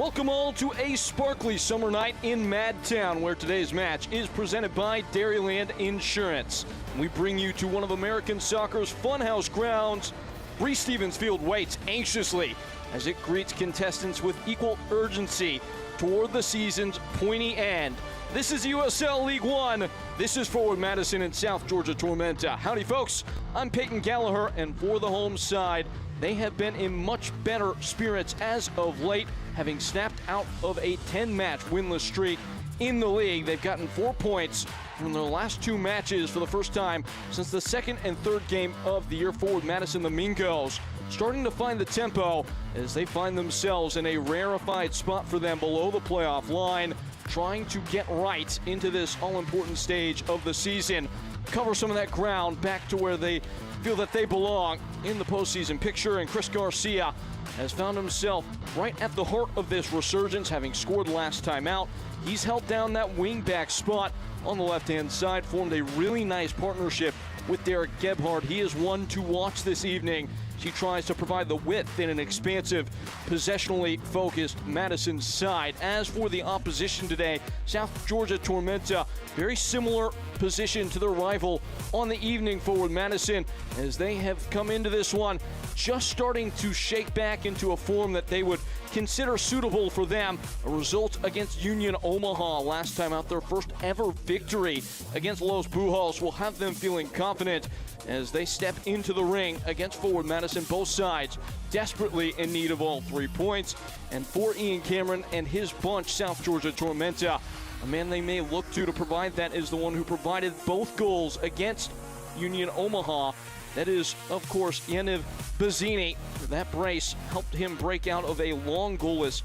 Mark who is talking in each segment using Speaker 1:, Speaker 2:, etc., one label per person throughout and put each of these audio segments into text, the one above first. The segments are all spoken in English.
Speaker 1: Welcome all to a sparkly summer night in Madtown, where today's match is presented by Dairyland Insurance. We bring you to one of American soccer's funhouse grounds. Breese Stevens Field waits anxiously as it greets contestants with equal urgency toward the season's pointy end. This is USL League One. This is forward Madison and South Georgia Tormenta. Howdy, folks. I'm Peyton Gallagher, and for the home side, they have been in much better spirits as of late, having snapped out of a 10-match winless streak in the league. They've gotten 4 points from their last 2 matches for the first time since the second and third game of the year. Forward Madison, the Mingos, starting to find the tempo as they find themselves in a rarefied spot for them below the playoff line, trying to get right into this all-important stage of the season, cover some of that ground back to where they feel that they belong in the postseason picture. And Chris Garcia has found himself right at the heart of this resurgence, having scored last time out. He's held down that wing-back spot on the left-hand side, formed a really nice partnership with Derek Gebhardt. He is one to watch this evening. She tries to provide the width in an expansive, possessionally focused Madison side. As for the opposition today, South Georgia Tormenta, very similar position to their rival on the evening, forward Madison, as they have come into this one just starting to shake back into a form that they would consider suitable for them. A result against Union Omaha last time out, their first ever victory against Los Pujols, will have them feeling confident as they step into the ring against forward Madison. Both sides desperately in need of all 3 points. And for Ian Cameron and his bunch, South Georgia Tormenta, a man they may look to provide that is the one who provided both goals against Union Omaha. That is, of course, Yaniv Bazzini. That brace helped him break out of a long goalless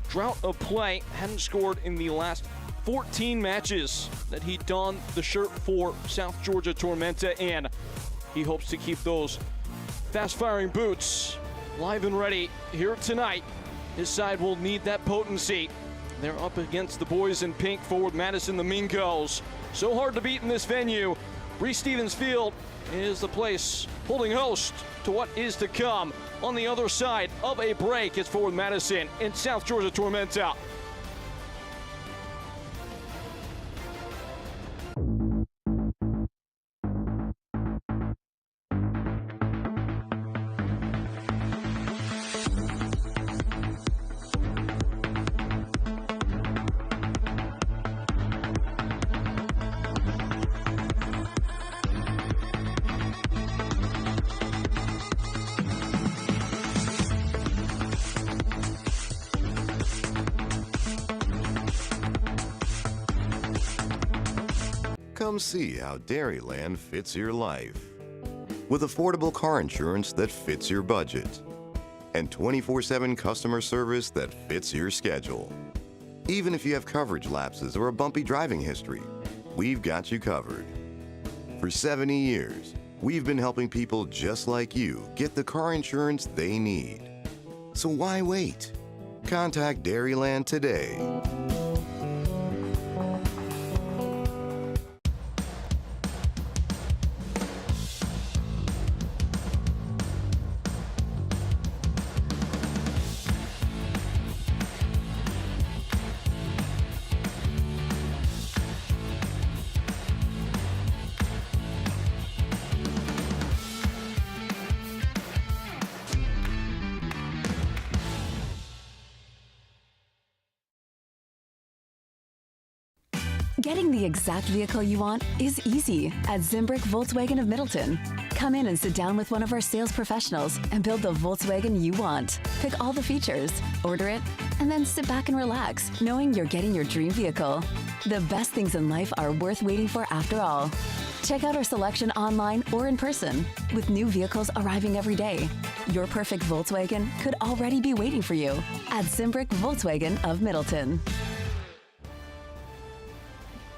Speaker 1: drought of play. Hadn't scored in the last 14 matches that he donned the shirt for South Georgia Tormenta, and he hopes to keep those fast-firing boots live and ready here tonight. His side will need that potency. They're up against the boys in pink, forward Madison, the Mingos. So hard to beat in this venue. Breese Stevens Field is the place holding host to what is to come. On the other side of a break, it's forward Madison and South Georgia Tormenta.
Speaker 2: Come see how Dairyland fits your life. With affordable car insurance that fits your budget and 24/7 customer service that fits your schedule. Even if you have coverage lapses or a bumpy driving history, we've got you covered. For 70 years, we've been helping people just like you get the car insurance they need. So why wait? Contact Dairyland today.
Speaker 3: Getting the exact vehicle you want is easy at Zimbrick Volkswagen of Middleton. Come in and sit down with one of our sales professionals and build the Volkswagen you want. Pick all the features, order it, and then sit back and relax, knowing you're getting your dream vehicle. The best things in life are worth waiting for after all. Check out our selection online or in person, with new vehicles arriving every day. Your perfect Volkswagen could already be waiting for you at Zimbrick Volkswagen of Middleton.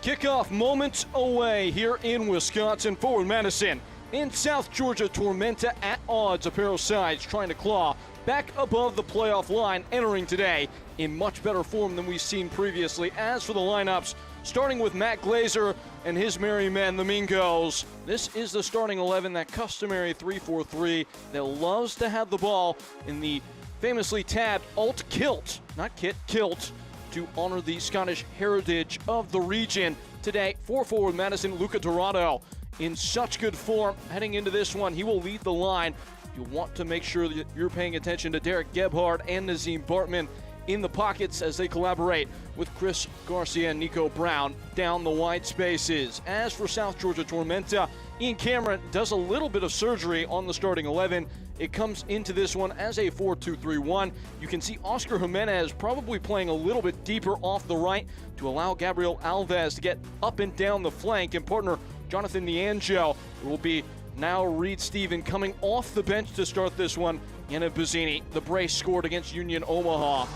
Speaker 1: Kickoff moments away here in Wisconsin. Forward Madison and South Georgia Tormenta at odds. A pair of sides trying to claw back above the playoff line, entering today in much better form than we've seen previously. As for the lineups, starting with Matt Glazer and his merry men, the Mingos. This is the starting 11, that customary 3-4-3 that loves to have the ball in the famously tabbed Alt Kilt, not Kit, Kilt, to honor the Scottish heritage of the region. Today, for forward Madison, Luca Dorado in such good form heading into this one. He will lead the line. You'll want to make sure that you're paying attention to Derek Gebhardt and Nazim Bartman in the pockets as they collaborate with Chris Garcia and Nico Brown down the wide spaces. As for South Georgia Tormenta, Ian Cameron does a little bit of surgery on the starting 11. It comes into this one as a 4-2-3-1. You can see Oscar Jimenez probably playing a little bit deeper off the right to allow Gabriel Alves to get up and down the flank, and partner Jonathan Niangio will be now Reed Stephen coming off the bench to start this one. Yana Bazzini, the brace scored against Union Omaha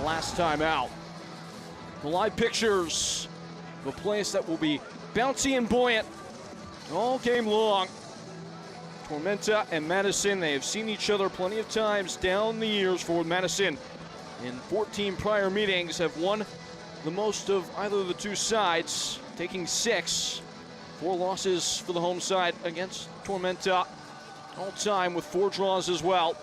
Speaker 1: last time out. The live pictures of a place that will be bouncy and buoyant all game long. Tormenta and Madison, they have seen each other plenty of times down the years. For Madison, in 14 prior meetings, have won the most of either of the two sides, taking 6. 4 losses for the home side against Tormenta all time, with 4 draws as well.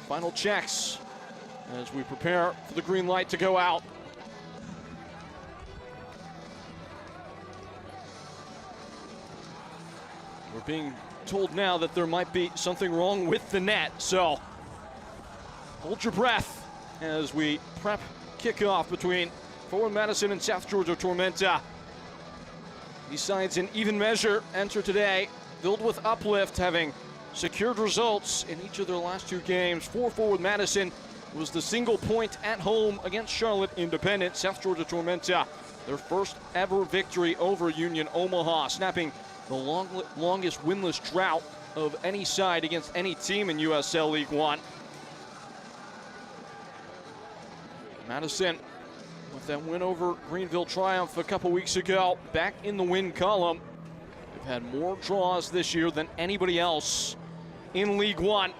Speaker 1: Final checks as we prepare for the green light to go out. We're being told now that there might be something wrong with the net, so hold your breath as we prep kickoff between forward Madison and South Georgia Tormenta. These sides in even measure enter today, filled with uplift, having secured results in each of their last 2 games. For forward Madison was the single point at home against Charlotte Independent. South Georgia Tormenta, their first ever victory over Union Omaha, snapping the longest winless drought of any side against any team in USL League One. Madison, with that win over Greenville Triumph a couple weeks ago, back in the win column. They've had more draws this year than anybody else in League One.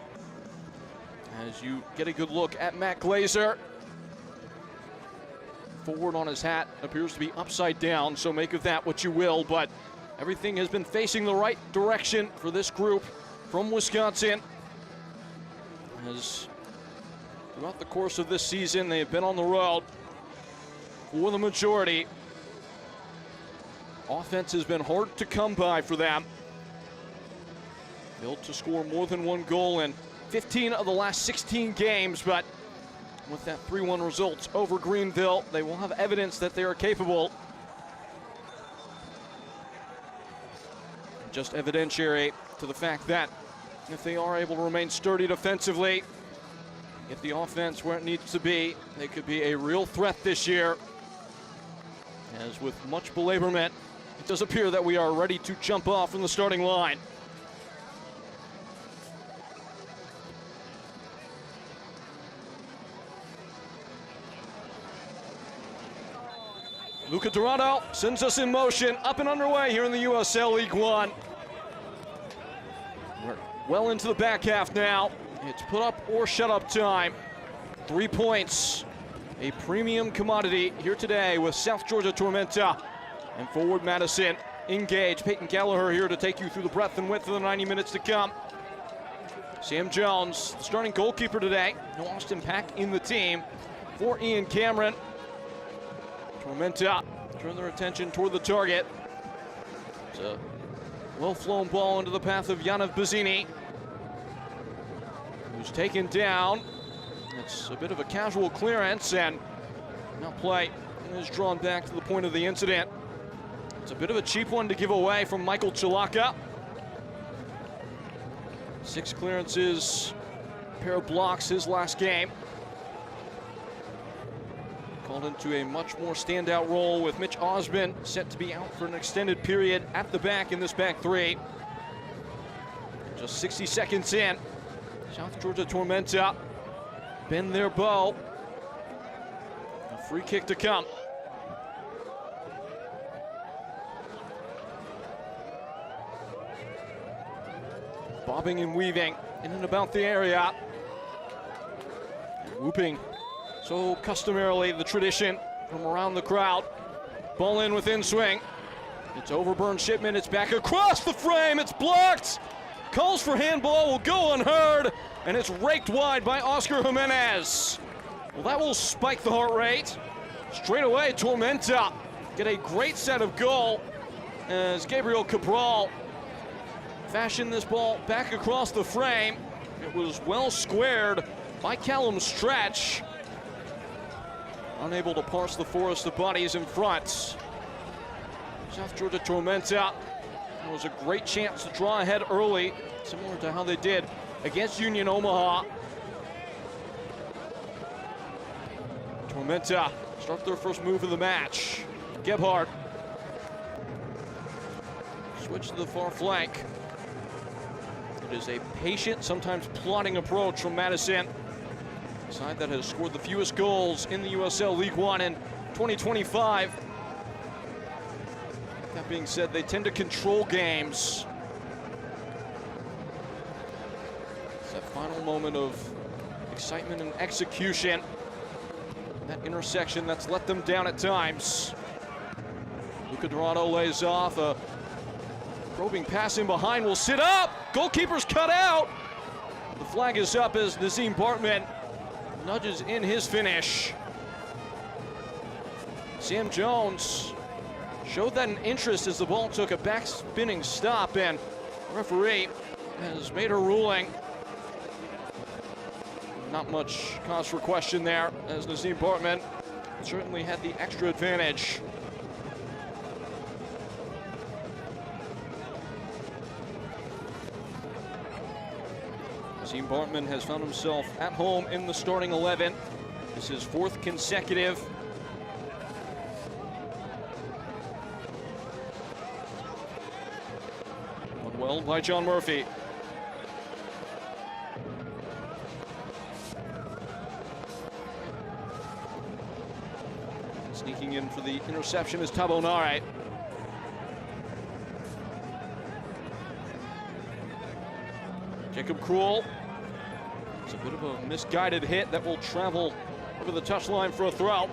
Speaker 1: As you get a good look at Matt Glazer, forward on his hat appears to be upside down, so make of that what you will, but everything has been facing the right direction for this group from Wisconsin. As throughout the course of this season, they have been on the road for the majority. Offense has been hard to come by for them. Failed to score more than 1 goal in 15 of the last 16 games, but with that 3-1 result over Greenville, they will have evidence that they are capable. Just evidentiary to the fact that if they are able to remain sturdy defensively, get the offense where it needs to be, they could be a real threat this year. As with much belaborment, it does appear that we are ready to jump off from the starting line. Luca Dorado sends us in motion, up and underway here in the USL League One. We're well into the back half now. It's put up or shut up time. 3 points, a premium commodity here today with South Georgia Tormenta and forward Madison engaged. Peyton Gallagher here to take you through the breadth and width of the 90 minutes to come. Sam Jones, the starting goalkeeper today. No Austin Pack in the team for Ian Cameron. Tormenta turn their attention toward the target. It's a well-flown ball into the path of Yana Bazzini, who's taken down. It's a bit of a casual clearance, and now play is drawn back to the point of the incident. It's a bit of a cheap one to give away from Michael Chilaka. 6 clearances, a pair of blocks his last game. Called into a much more standout role with Mitch Osmond set to be out for an extended period at the back in this back 3. Just 60 seconds in, South Georgia Tormenta bend their bow. A free kick to come. Bobbing and weaving in and about the area. And whooping so customarily, the tradition from around the crowd. Ball in within swing. It's over Shipman. It's back across the frame. It's blocked. Calls for handball will go unheard. And it's raked wide by Oscar Jimenez. Well, that will spike the heart rate. Straight away, Tormenta get a great set of goal as Gabriel Cabral fashioned this ball back across the frame. It was well squared by Callum Stretch. Unable to parse the forest of bodies in front. South Georgia Tormenta. It was a great chance to draw ahead early, similar to how they did against Union Omaha. Tormenta start their first move of the match. Gebhardt. Switch to the far flank. It is a patient, sometimes plotting approach from Madison. A side that has scored the fewest goals in the USL League One in 2025. That being said, they tend to control games. It's that final moment of excitement and execution. That intersection that's let them down at times. Luca Dorado lays off. A probing pass in behind will sit up. Goalkeeper's cut out. The flag is up as Nazim Bartman nudges in his finish. Sam Jones showed that an interest as the ball took a back spinning stop, and the referee has made a ruling. Not much cause for question there, as Nazim Bartman certainly had the extra advantage. Nazim Bartman has found himself at home in the starting 11. This is fourth consecutive. Done well by John Murphy. Sneaking in for the interception is Tabonare. Jacob Krul. It's a bit of a misguided hit that will travel over the touchline for a throw.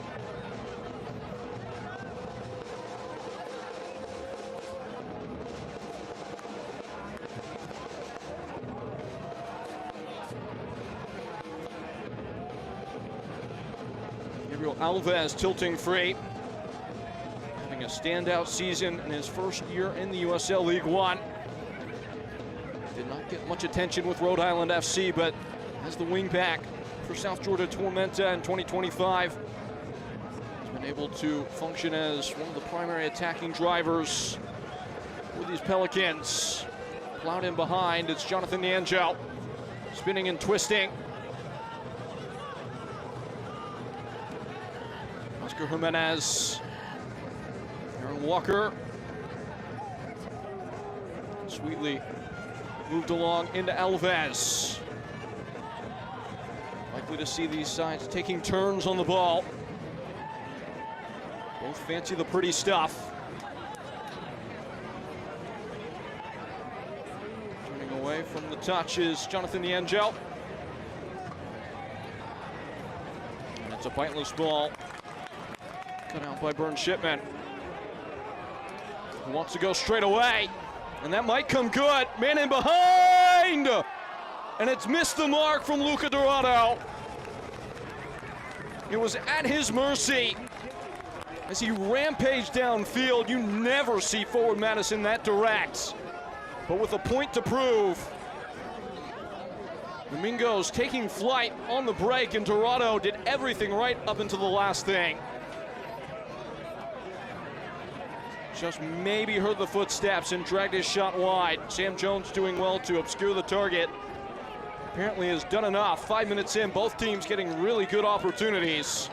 Speaker 1: Gabriel Alves tilting free. Having a standout season in his first year in the USL League One. Did not get much attention with Rhode Island FC, but as the wing back for South Georgia Tormenta in 2025, he's been able to function as one of the primary attacking drivers for these Pelicans. Plowed in behind, it's Jonathan Niangel, spinning and twisting. Oscar Jimenez, Aaron Walker, sweetly moved along into Alves. Likely to see these sides taking turns on the ball. Both fancy the pretty stuff. Turning away from the touch is Jonathan Niangel. And it's a biteless ball. Cut out by Bern Shipman. Who wants to go straight away. And that might come good. Man in behind! And it's missed the mark from Luca Dorado. It was at his mercy. As he rampaged downfield, you never see forward Madison that direct. But with a point to prove, Domingo's taking flight on the break, and Dorado did everything right up until the last thing. Just maybe heard the footsteps and dragged his shot wide. Sam Jones doing well to obscure the target. Apparently has done enough. 5 minutes in, both teams getting really good opportunities.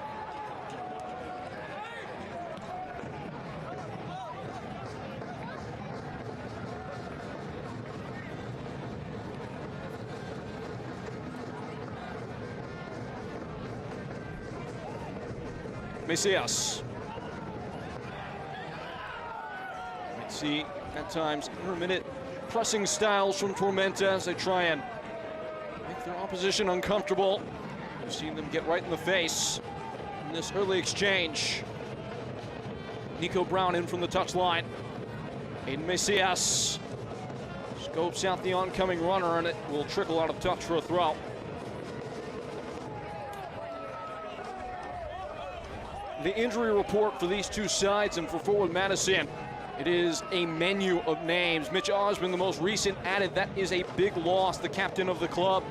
Speaker 1: Messias. See at times intermittent pressing styles from Tormenta as they try and make their opposition uncomfortable. We've seen them get right in the face in this early exchange. Nico Brown in from the touchline. Aiden Macias scopes out the oncoming runner, and it will trickle out of touch for a throw. The injury report for these two sides and for forward Madison, it is a menu of names. Mitch Osmond, the most recent added. That is a big loss, the captain of the club.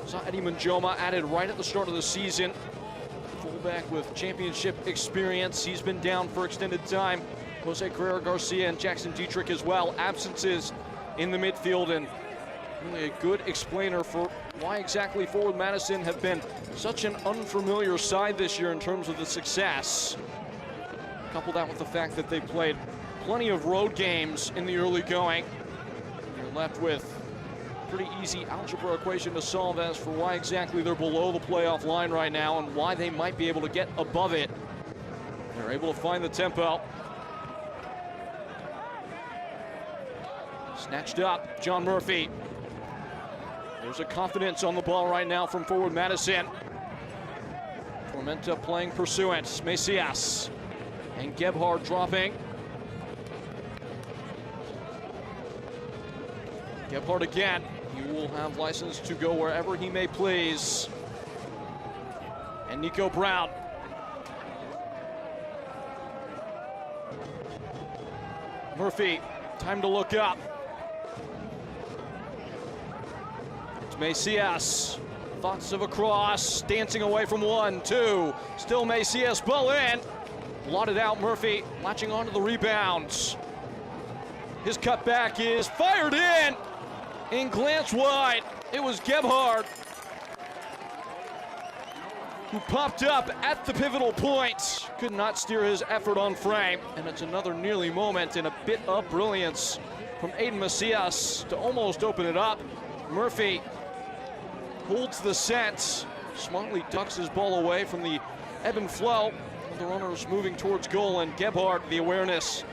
Speaker 1: Saw Eddie Manjoma added right at the start of the season. Fullback with championship experience. He's been down for extended time. Jose Carrera Garcia and Jackson Dietrich as well. Absences in the midfield, and really a good explainer for why exactly forward Madison have been such an unfamiliar side this year in terms of the success. Couple that with the fact that they played plenty of road games in the early going. You're left with a pretty easy algebra equation to solve as for why exactly they're below the playoff line right now and why they might be able to get above it. They're able to find the tempo. Snatched up, John Murphy. There's a confidence on the ball right now from forward Madison. Tormenta playing pursuant. Macias and Gebhard dropping. Gebhard again. He will have license to go wherever he may please. And Nico Brown. Murphy, time to look up. It's Macias. Thoughts of a cross, dancing away from 1, 2. Still Macias, ball in. Blotted out, Murphy latching onto the rebounds. His cutback is fired in and glanced wide. It was Gebhard who popped up at the pivotal point. Could not steer his effort on frame. And it's another nearly moment and a bit of brilliance from Aiden Macias to almost open it up. Murphy holds the scent, smartly ducks his ball away from the ebb and flow. The runners moving towards goal, and Gebhard the awareness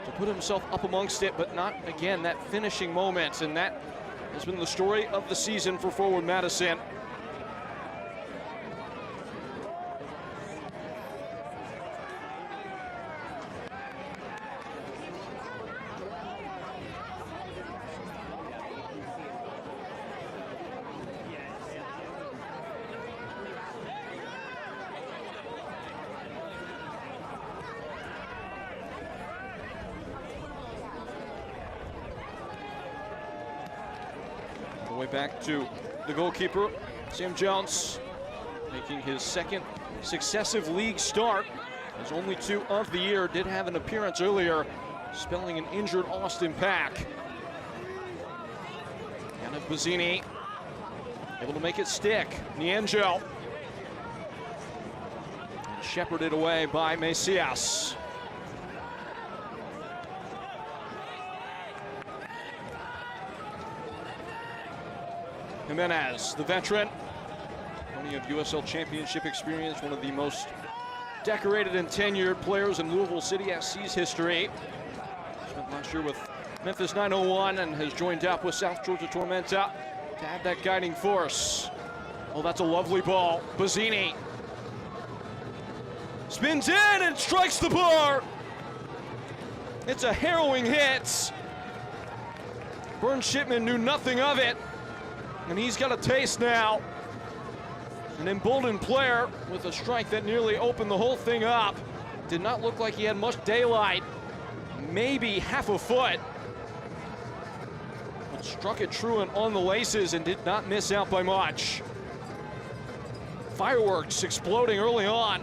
Speaker 1: to put himself up amongst it, but not, again, that finishing moment. And that has been the story of the season for forward Madison. Way back to the goalkeeper, Sam Jones, making his second successive league start. His only 2 of the year. Did have an appearance earlier, spelling an injured Austin Pack. And Bazzini able to make it stick. Nienjo. And shepherded away by Macias. Jimenez, the veteran, plenty of USL Championship experience, one of the most decorated and tenured players in Louisville City SC's history. Spent last year with Memphis 901 and has joined up with South Georgia Tormenta to add that guiding force. Oh, that's a lovely ball. Bazzini spins in and strikes the bar. It's a harrowing hit. Burn Shipman knew nothing of it. And he's got a taste now. An emboldened player with a strike that nearly opened the whole thing up. Did not look like he had much daylight. Maybe half a foot. But struck it true and on the laces and did not miss out by much. Fireworks exploding early on.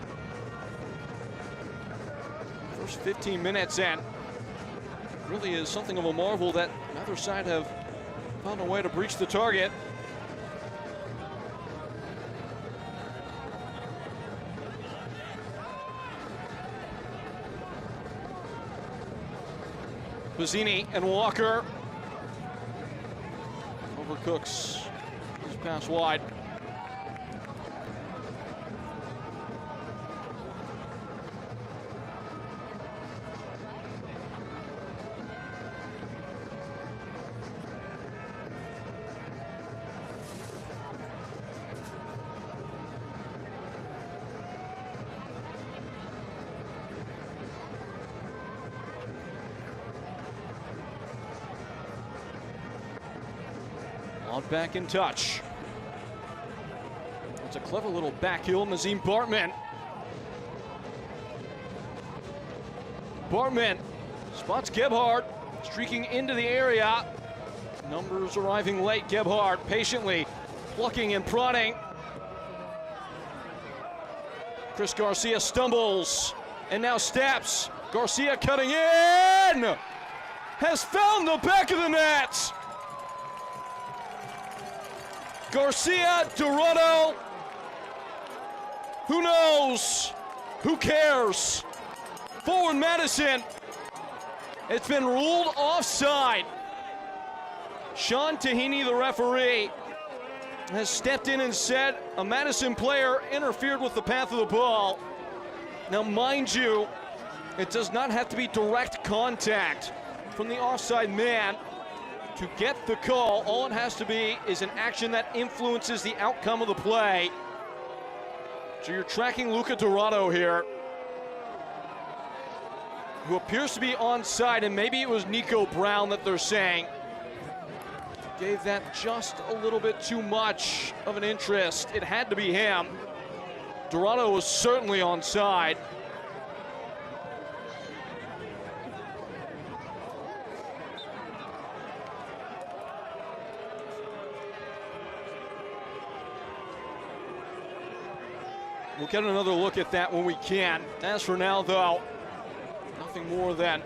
Speaker 1: First 15 minutes in. Really is something of a marvel that neither side have found a way to breach the target. Bazzini and Walker. Overcooks his pass wide. Out back in touch. It's a clever little back heel, Nazim Bartman. Bartman spots Gebhardt, streaking into the area. Numbers arriving late. Gebhardt patiently plucking and prodding. Chris Garcia stumbles and now steps. Garcia cutting in! Has found the back of the net! Garcia, Dorado. Who knows? Who cares? Forward Madison. It's been ruled offside. Sean Tahini, the referee, has stepped in and said a Madison player interfered with the path of the ball. Now, mind you, it does not have to be direct contact from the offside man to get the call. All it has to be is an action that influences the outcome of the play. So you're tracking Luca Dorado here, who appears to be onside, and maybe it was Nico Brown that they're saying gave that just a little bit too much of an interest. It had to be him. Dorado was certainly onside. We'll get another look at that when we can. As for now, though, nothing more than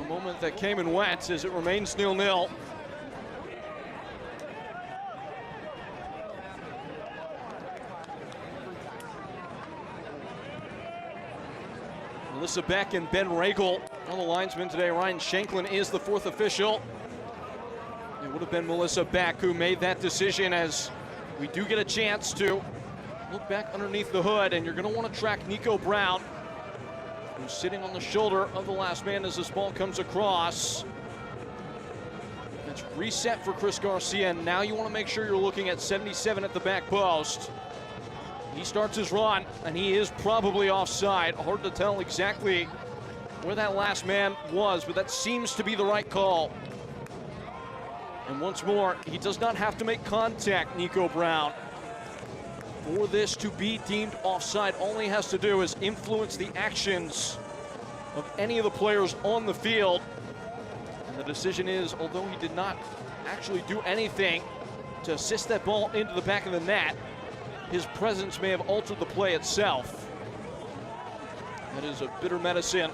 Speaker 1: a moment that came and went as it remains 0-0. Melissa Beck and Ben Regal on the linesmen today. Ryan Shanklin is the fourth official. It would have been Melissa Beck who made that decision, as we do get a chance to look back underneath the hood, and you're going to want to track Nico Brown, who's sitting on the shoulder of the last man as this ball comes across. It's reset for Chris Garcia, and now you want to make sure you're looking at 77 at the back post. He starts his run, and he is probably offside. Hard to tell exactly where that last man was, but that seems to be the right call. And once more, he does not have to make contact, Nico Brown, for this to be deemed offside. All he has to do is influence the actions of any of the players on the field. And the decision is, although he did not actually do anything to assist that ball into the back of the net, his presence may have altered the play itself. That is a bitter medicine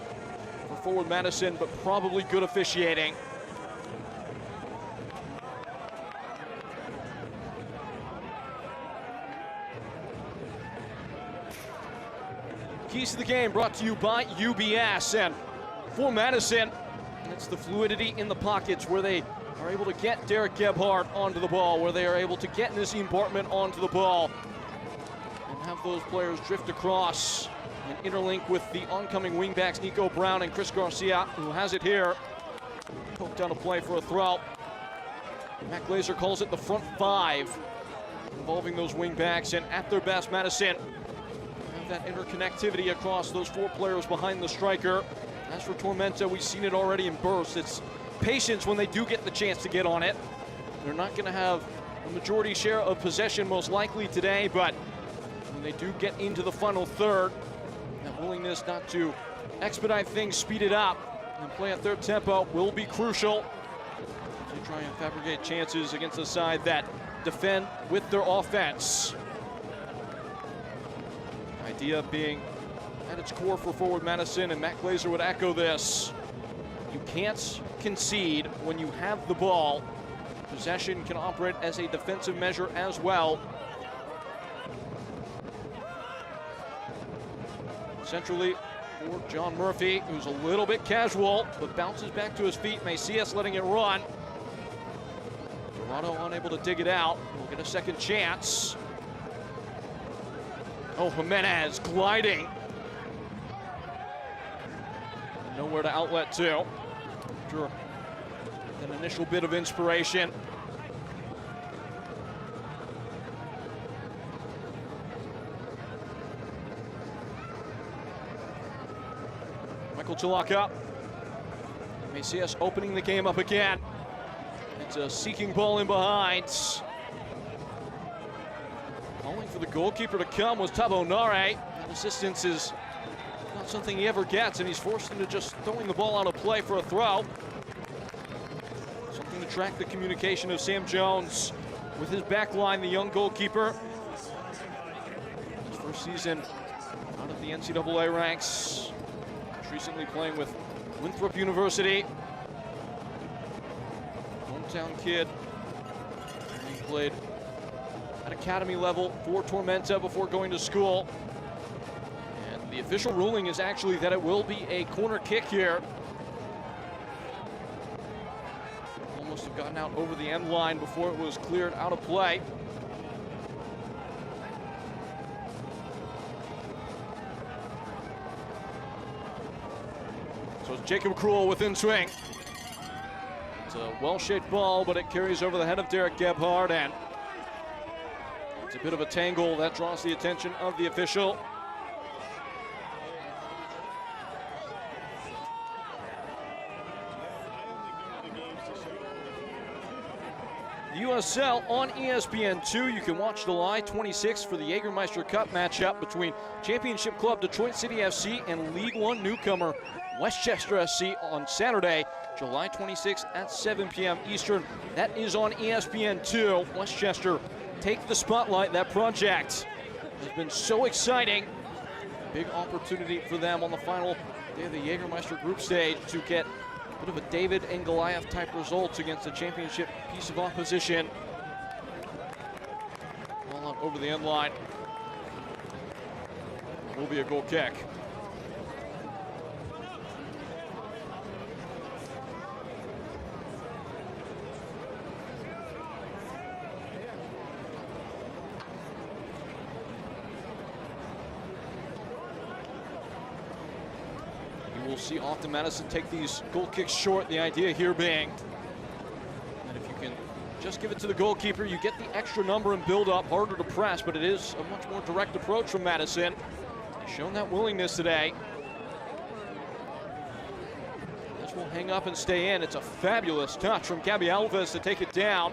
Speaker 1: for forward Madison, but probably good officiating. Keys to the game brought to you by UBS. And for Madison, it's the fluidity in the pockets where they are able to get Derek Gebhardt onto the ball, where they are able to get Nazim Bartman onto the ball, and have those players drift across and interlink with the oncoming wingbacks, Nico Brown and Chris Garcia, who has it here. Poked out a play for a throw. Matt Glazer calls it the front five, involving those wingbacks, and at their best, Madison have that interconnectivity across those four players behind the striker. As for Tormenta, we've seen it already in bursts. It's patience when they do get the chance to get on it. They're not going to have a majority share of possession most likely today, but when they do get into the final third, that willingness not to expedite things, speed it up, and play at their tempo will be crucial to try and fabricate chances against a side that defend with their offense. Idea being at its core for forward Madison, and Matt Glazer would echo this: you can't concede when you have the ball. Possession can operate as a defensive measure as well. Centrally for John Murphy, who's a little bit casual, but bounces back to his feet. Macias letting it run. Dorado unable to dig it out. We'll get a second chance. Oh, Jimenez gliding. And nowhere to outlet to. After an initial bit of inspiration. Michael Chalaka. Macias opening the game up again. It's a seeking ball in behind. Calling for the goalkeeper to come was Tabo Nare. That assistance is not something he ever gets, and he's forced into just throwing the ball out of play for a throw. Something to track the communication of Sam Jones with his back line, the young goalkeeper. His first season out of the NCAA ranks. Most recently playing with Winthrop University. Hometown kid. He played at academy level for Tormenta before going to school. And the official ruling is actually that it will be a corner kick here. Almost have gotten out over the end line before it was cleared out of play. So it's Jacob Krull within swing. It's a well-shaped ball, but it carries over the head of Derek Gebhardt, and it's a bit of a tangle that draws the attention of the official. The USL on ESPN2. You can watch July 26th for the Jägermeister Cup matchup between Championship Club Detroit City FC and League One newcomer Westchester SC on Saturday, July 26th at 7 p.m. Eastern. That is on ESPN2. Westchester take the spotlight. That project has been so exciting. Big opportunity for them on the final day of the Jägermeister group stage to get a bit of a David and Goliath type results against a championship piece of opposition. Ball out over the end line. Will be a goal kick. We'll see often Madison take these goal kicks short. The idea here being that if you can just give it to the goalkeeper, you get the extra number and build up, harder to press, but it is a much more direct approach from Madison. They've shown that willingness today. This will hang up and stay in. It's a fabulous touch from Gabby Alves to take it down.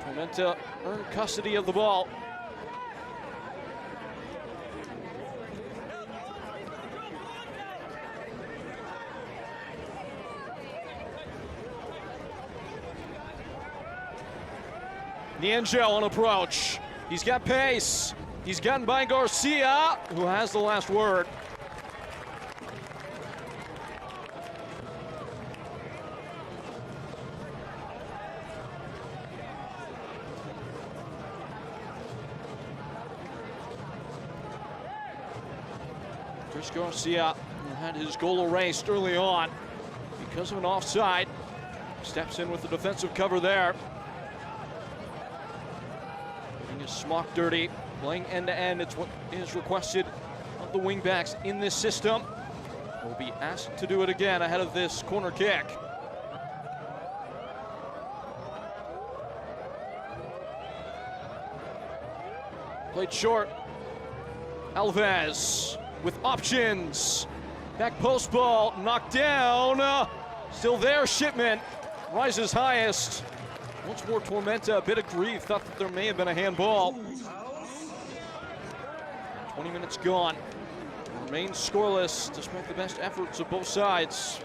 Speaker 1: Tormenta earned custody of the ball. Niangel on approach. He's got pace. He's gotten by Garcia, who has the last word. Chris Garcia, who had his goal erased early on because of an offside, steps in with the defensive cover there. His smock dirty, playing end-to-end. It's what is requested of the wingbacks in this system. Will be asked to do it again ahead of this corner kick. Played short. Alves with options. Back post ball, knocked down. Still there, Shipman rises highest. Once more Tormenta, a bit of grief, thought that there may have been a handball. 20 minutes gone. Remains scoreless despite the best efforts of both sides.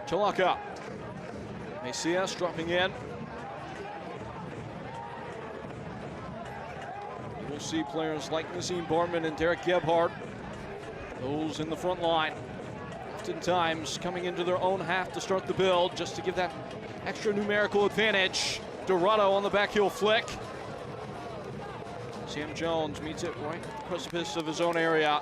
Speaker 1: Chalaka. Macias dropping in. We'll see players like Nazim Barman and Derek Gebhardt, those in the front line, oftentimes coming into their own half to start the build, just to give that extra numerical advantage. Dorado on the back heel flick. Sam Jones meets it right at the precipice of his own area.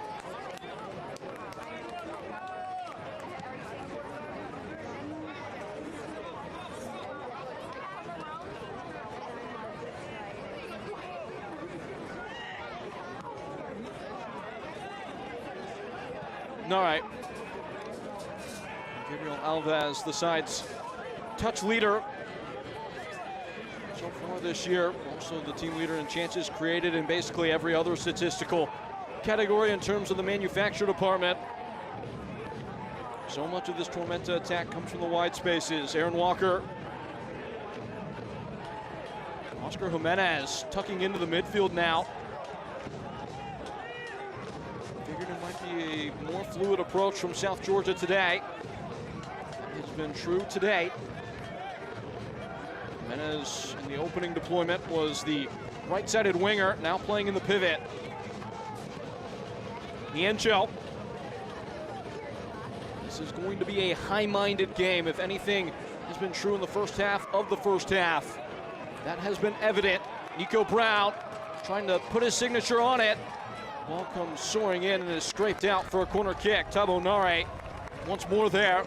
Speaker 1: All right. Gabriel Alves, the side's touch leader. so far this year. Also the team leader in chances created in basically every other statistical category in terms of the manufacture department. So much of this Tormenta attack comes from the wide spaces. Aaron Walker. Oscar Jimenez tucking into the midfield now. Figured it might be a more fluid approach from South Georgia today. That has been true today. Jimenez in the opening deployment was the right-sided winger, now playing in the pivot. Niencho. This is going to be a high-minded game. If anything has been true in the first half of the first half, that has been evident. Nico Brown trying to put his signature on it. Ball comes soaring in and is scraped out for a corner kick. Tabo Nare once more there.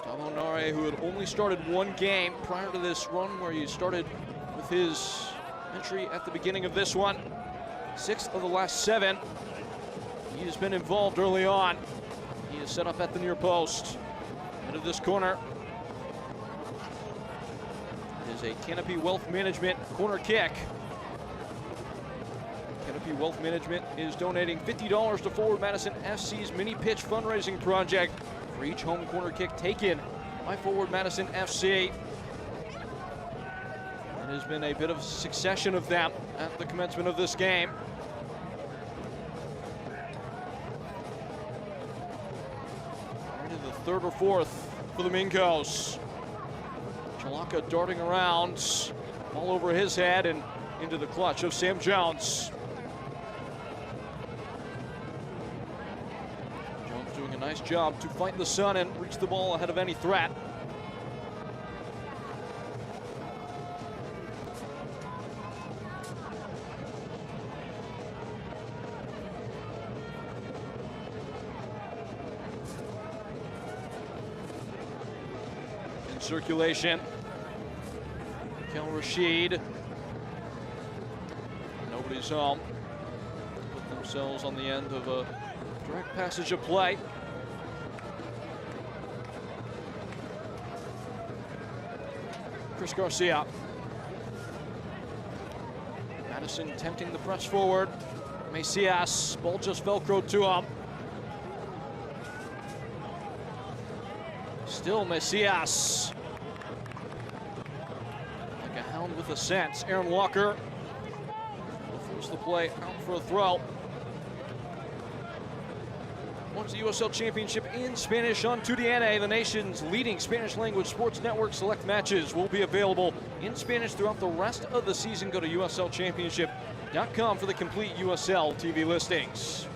Speaker 1: Tabo Nare, who had only started one game prior to this run, where he started with his entry at the beginning of this one. 6 of the last 7. He has been involved early on. He is set up at the near post. End of this corner. It is a Canopy Wealth Management corner kick. Canopy Wealth Management is donating $50 to Forward Madison FC's mini pitch fundraising project for each home corner kick taken by Forward Madison FC. There has been a bit of a succession of them at the commencement of this game. The third or fourth for the Mingos. Chalaka darting around, all over his head and into the clutch of Sam Jones. Jones doing a nice job to fight the sun and reach the ball ahead of any threat. Circulation. Kel Rashid. Nobody's home. Put themselves on the end of a direct passage of play. Chris Garcia. Madison tempting the press forward. Macias, ball just velcroed to him. Still Macias. Like a hound with a sense. Aaron Walker will force the play out for a throw. Once the USL Championship in Spanish on TUDN, the nation's leading Spanish language sports network. Select matches will be available in Spanish throughout the rest of the season. Go to uslchampionship.com for the complete USL TV listings.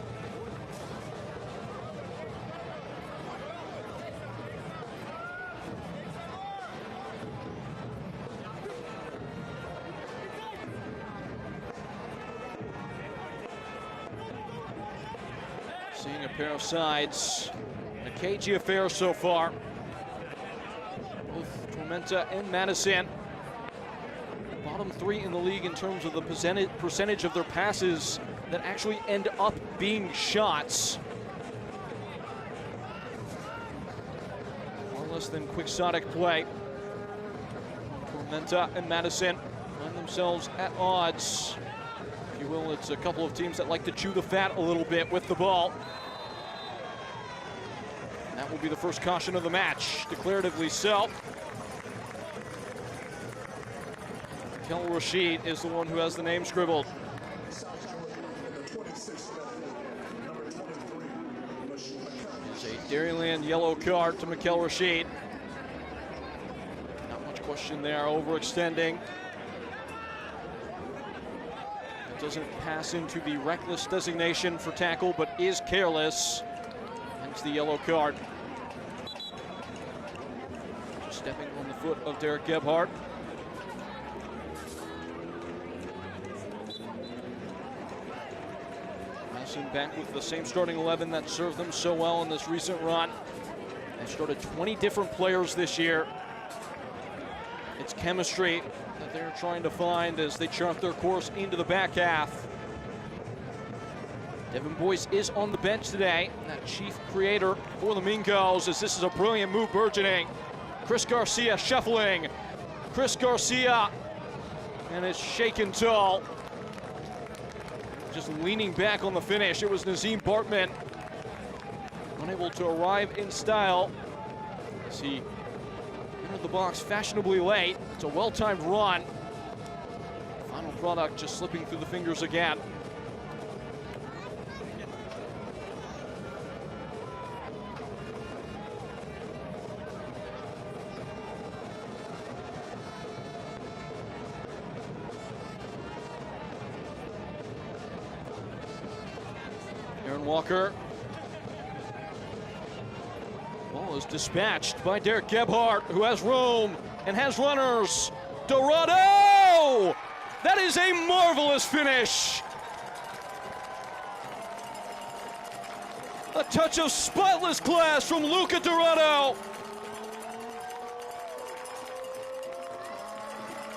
Speaker 1: Seeing a pair of sides, a cagey affair so far. Both Tormenta and Madison, bottom 3 in the league in terms of the percentage of their passes that actually end up being shots. Far less than quixotic play. Tormenta and Madison find themselves at odds. If you will, it's a couple of teams that like to chew the fat a little bit with the ball. That will be the first caution of the match, declaratively so. Kel Rashid is the one who has the name scribbled. It's a Dairyland yellow card to Mikel Rashid. Not much question there, overextending. Doesn't pass into the reckless designation for tackle, but is careless. Hence the yellow card. Just stepping on the foot of Derek Gebhardt. Madison back with the same starting 11 that served them so well in this recent run. They started 20 different players this year. It's chemistry that they're trying to find as they chart their course into the back half. Devin Boyce is on the bench today, that chief creator for the Mingos, as this is a brilliant move burgeoning. Chris Garcia shuffling. Chris Garcia, and it's shaken tall. Just leaning back on the finish. It was Nazim Bartman, unable to arrive in style as he entered the box fashionably late. It's a well-timed run. Final product just slipping through the fingers again. Aaron Walker. Ball is dispatched by Derek Gebhardt, who has room and has runners. Dorado! That is a marvelous finish. A touch of spotless class from Luca Dorado.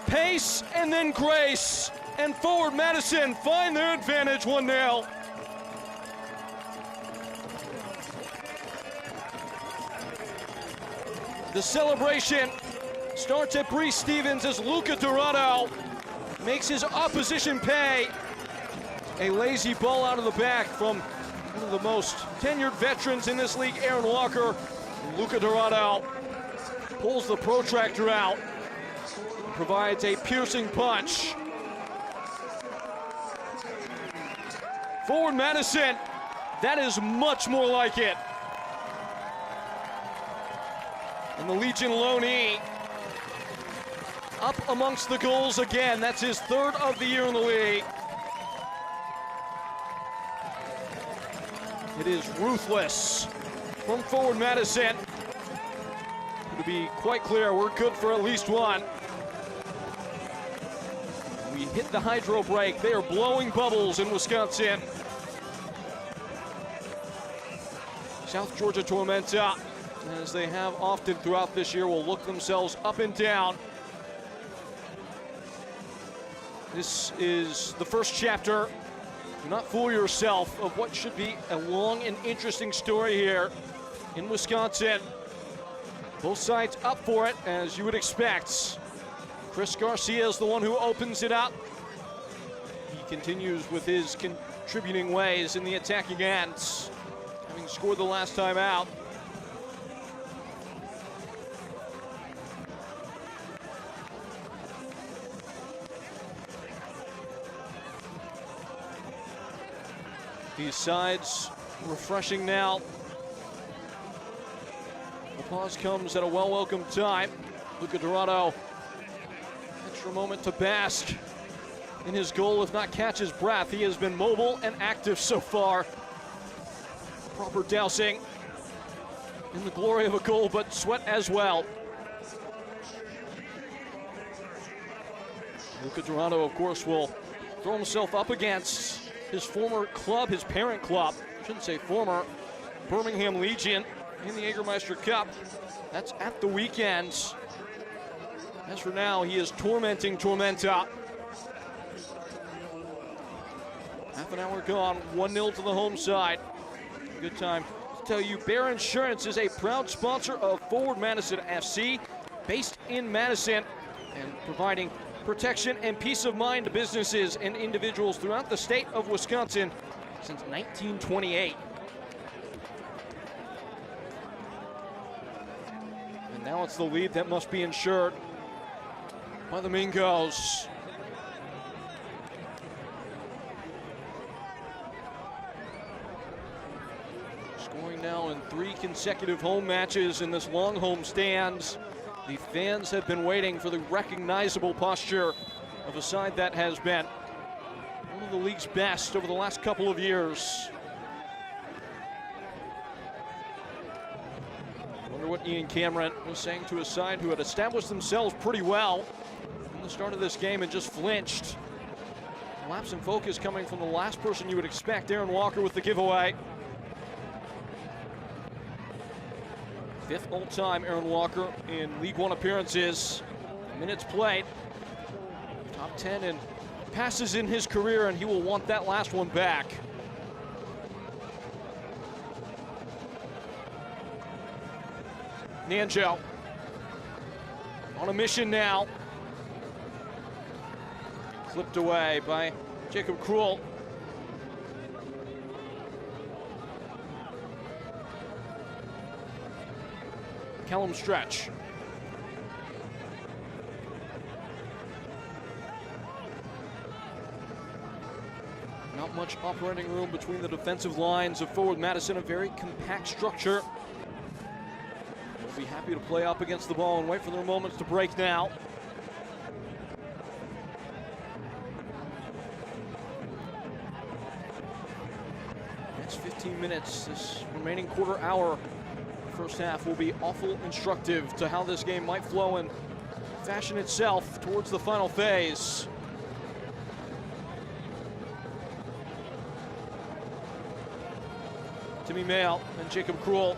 Speaker 1: Pace and then grace, and forward Madison find their advantage 1-0. The celebration starts at Bree Stevens as Luca Dorado makes his opposition pay. A lazy ball out of the back from one of the most tenured veterans in this league, Aaron Walker. Luca Dorado pulls the protractor out, provides a piercing punch. Forward Madison, that is much more like it. And the Legion loanee up amongst the goals again. That's his third of the year in the league. It is ruthless from forward Madison. To be quite clear, we're good for at least one. We hit the hydro break. They are blowing bubbles in Wisconsin. South Georgia Tormenta, as they have often throughout this year, will look themselves up and down. This is the first chapter. Do not fool yourself of what should be a long and interesting story here in Wisconsin. Both sides up for it, as you would expect. Chris Garcia is the one who opens it up. He continues with his contributing ways in the attacking ends, having scored the last time out. These sides refreshing now. The pause comes at a well-welcome time. Luca Dorado, extra moment to bask in his goal, if not catch his breath. He has been mobile and active so far. Proper dousing in the glory of a goal, but sweat as well. Luca Dorado, of course, will throw himself up against his former club, his parent club, shouldn't say former, Birmingham Legion in the Jägermeister Cup. That's at the weekend. As for now, he is tormenting Tormenta. Half an hour gone, 1-0 to the home side. Good time to tell you, Bear Insurance is a proud sponsor of Forward Madison FC, based in Madison, and providing protection and peace of mind to businesses and individuals throughout the state of Wisconsin since 1928. And now it's the lead that must be ensured by the Mingos. Scoring now in 3 consecutive home matches in this long home stand. The fans have been waiting for the recognizable posture of a side that has been one of the league's best over the last couple of years. I wonder what Ian Cameron was saying to a side who had established themselves pretty well in the start of this game and just flinched. Lapse in focus coming from the last person you would expect, Aaron Walker with the giveaway. 5th all-time Aaron Walker in League One appearances, minutes played, top 10 and passes in his career, and he will want that last one back. Nanjo on a mission now. Flipped away by Jacob Krul. Callum Stretch. Not much operating room between the defensive lines of forward Madison, a very compact structure. They'll be happy to play up against the ball and wait for their moments to break now. Next 15 minutes, this remaining quarter hour, first half will be awful instructive to how this game might flow and fashion itself towards the final phase. Timmy Mail and Jacob Krul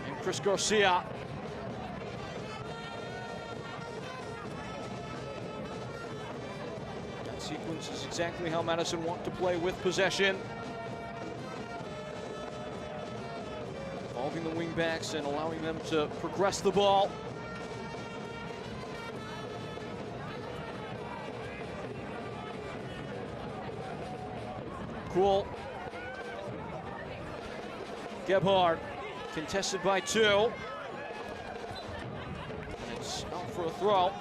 Speaker 1: and Chris Garcia. That sequence is exactly how Madison want to play with possession. Involving the wingbacks and allowing them to progress the ball. Krul. Gebhardt, contested by 2. It's out for a throw.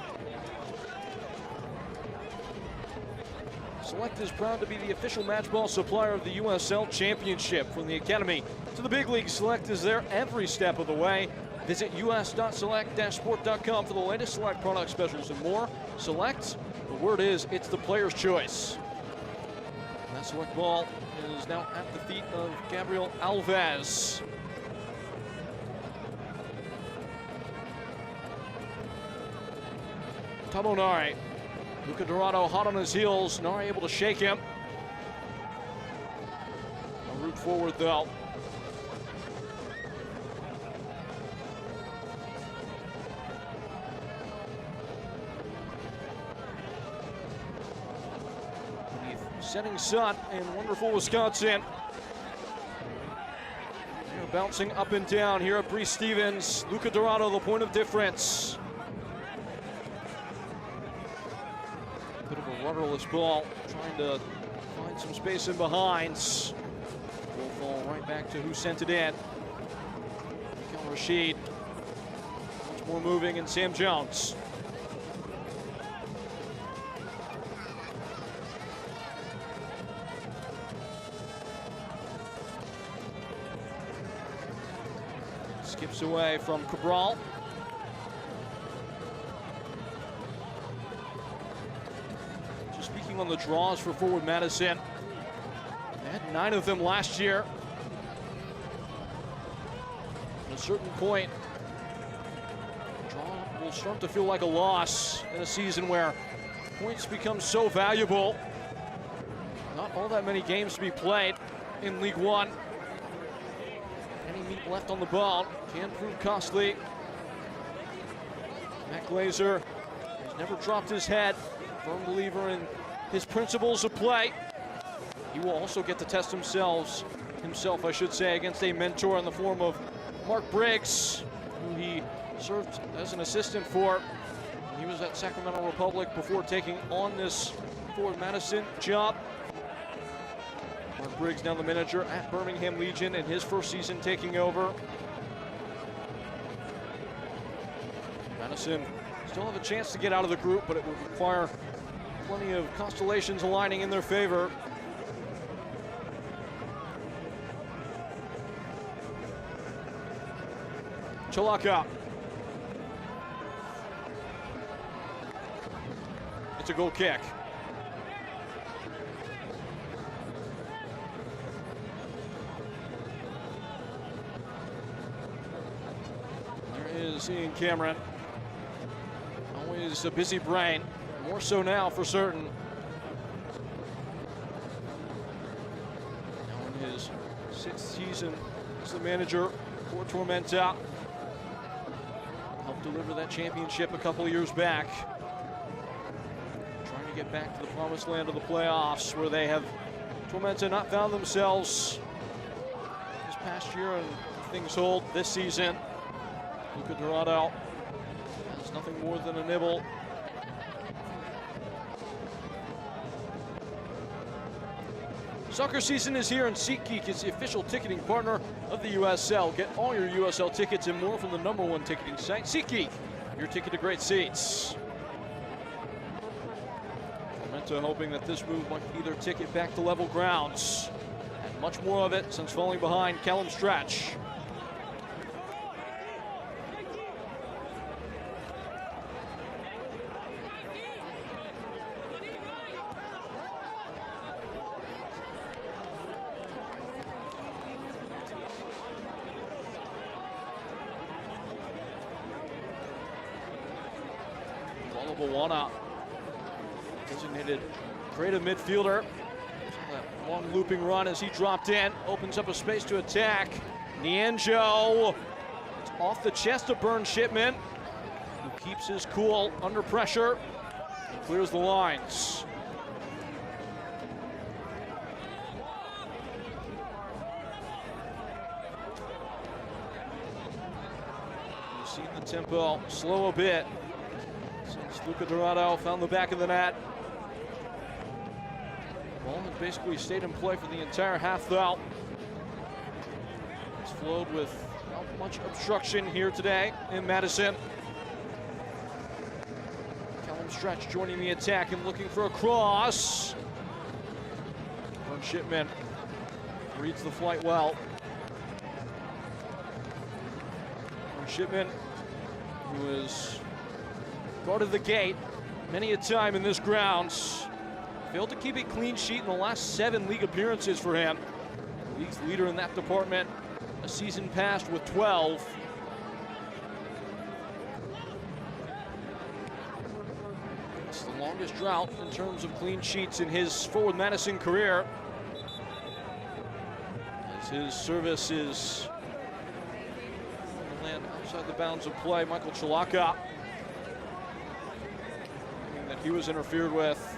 Speaker 1: Select is proud to be the official match ball supplier of the USL Championship. From the Academy to the big league, Select is there every step of the way. Visit us.select-sport.com for the latest Select product specials and more. Select, the word is, it's the player's choice. And that Select ball is now at the feet of Gabriel Alves. Tamo Nari. Luca Dorado hot on his heels. Nari able to shake him. A route forward though. Setting sun in wonderful Wisconsin. They're bouncing up and down here at Brees Stevens. Luca Dorado, the point of difference. Bit of a rudderless ball, trying to find some space in behind. Will fall right back to who sent it in. Kel Rashid. Much more moving, and Sam Jones. Skips away from Cabral. Just speaking on the draws for forward Madison, they had 9 of them last year. At a certain point, the draw will start to feel like a loss in a season where points become so valuable. Not all that many games to be played in League One. Any meat left on the ball can prove costly. Matt Glazer has never dropped his head. Firm believer in his principles of play. He will also get to test himself, I should say, against a mentor in the form of Mark Briggs, who he served as an assistant for. He was at Sacramento Republic before taking on this Forward Madison job. Mark Briggs now the manager at Birmingham Legion in his first season taking over. Madison still have a chance to get out of the group, but it would require plenty of constellations aligning in their favor. Chalaka. It's a goal kick. There is Ian Cameron. Always a busy brain. More so now for certain. Now in his 6th season as the manager for Tormenta. Helped deliver that championship a couple of years back. Trying to get back to the promised land of the playoffs, where they have Tormenta not found themselves this past year, and things hold this season. Luca Dorado It's nothing more than a nibble. Soccer season is here, and SeatGeek is the official ticketing partner of the USL. Get all your USL tickets and more from the #1 ticketing site, SeatGeek, your ticket to great seats. Tormenta hoping that this move might be their ticket back to level grounds. And much more of it since falling behind Callum Stretch. Bawana, designated creative midfielder. That long looping run as he dropped in, opens up a space to attack. Nianjo, it's off the chest of Burn Shipman, who keeps his cool under pressure and clears the lines. You've seen the tempo slow a bit since Luca Dorado found the back of the net. Ball has basically stayed in play for the entire half, though. It's flowed with not much obstruction here today in Madison. Callum Stretch joining the attack and looking for a cross. Burn Shipman reads the flight well. Burn Shipman, who is guarded the gate many a time in this grounds. Failed to keep a clean sheet in the last 7 league appearances for him. The league's leader in that department, a season past with 12. It's the longest drought in terms of clean sheets in his Forward Madison career, as his service is land outside the bounds of play. Michael Chalaka, that he was interfered with.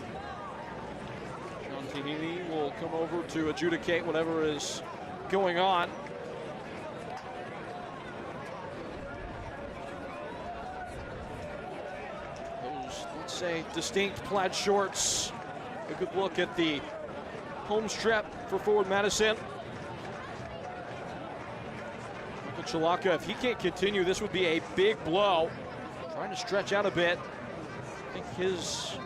Speaker 1: John Tinini will come over to adjudicate whatever is going on. Those, let's say, distinct plaid shorts. A good look at the home strap for Forward Madison. Michael Chalaka, if he can't continue, this would be a big blow. Trying to stretch out a bit. I think his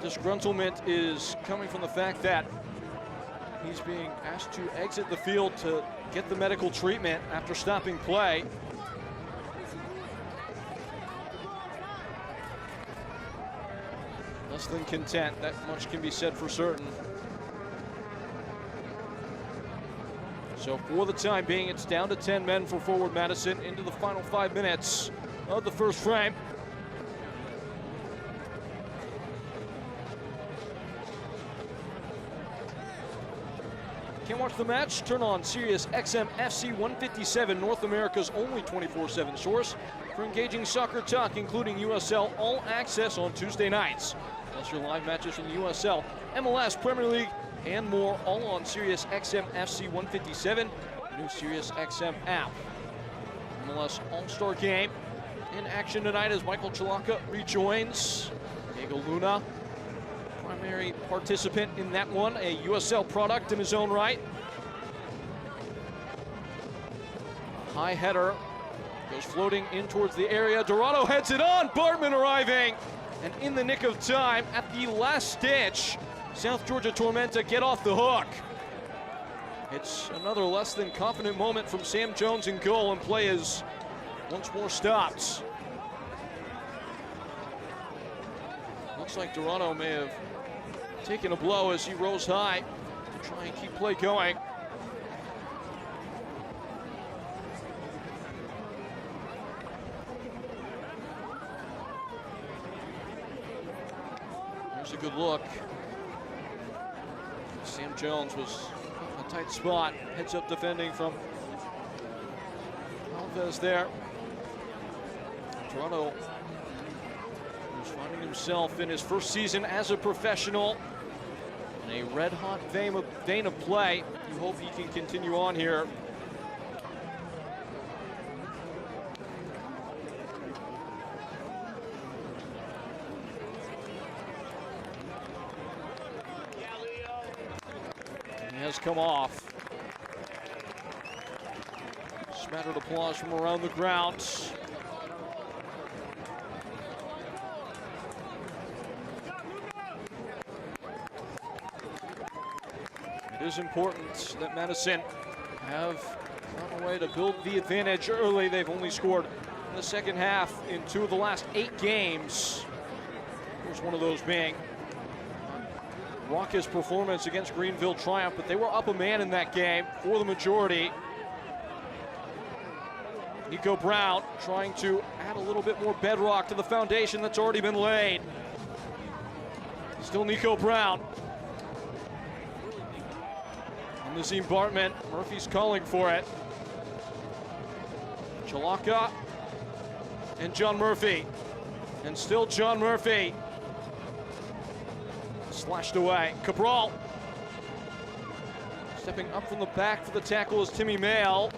Speaker 1: disgruntlement is coming from the fact that he's being asked to exit the field to get the medical treatment after stopping play. Less than content, that much can be said for certain. So for the time being, it's down to 10 men for Forward Madison into the final 5 minutes of the first frame. Can't watch the match? Turn on Sirius XM FC 157, North America's only 24/7 source for engaging soccer talk, including USL All Access on Tuesday nights. Plus your live matches from the USL, MLS, Premier League, and more, all on Sirius XM FC 157, new Sirius XM app. MLS All-Star Game in action tonight as Michael Chalaka rejoins. Diego Luna, primary participant in that one, a USL product in his own right. High header goes floating in towards the area. Dorado heads it on. Bartman arriving, and in the nick of time, at the last stitch, South Georgia Tormenta get off the hook. It's another less than confident moment from Sam Jones in goal, and play is once more stopped. Looks like Dorado may have taken a blow as he rose high to try and keep play going. Here's a good look. Sam Jones was in a tight spot, heads up defending from Alves there. Toronto was finding himself in his first season as a professional in a red-hot vein of play. You hope he can continue on here. has come off. Smattered applause from around the ground. It is important that Madison have found a way to build the advantage early. They've only scored in the second half in 2 of the last 8 games. Here's one of those being raucous performance against Greenville Triumph, but they were up a man in that game for the majority. Nico Brown trying to add a little bit more bedrock to the foundation that's already been laid. Still Nico Brown. And Nazim Bartman, Murphy's calling for it. Chalaka and John Murphy. And still John Murphy. Slashed away. Cabral. Stepping up from the back for the tackle is Timmy Mail.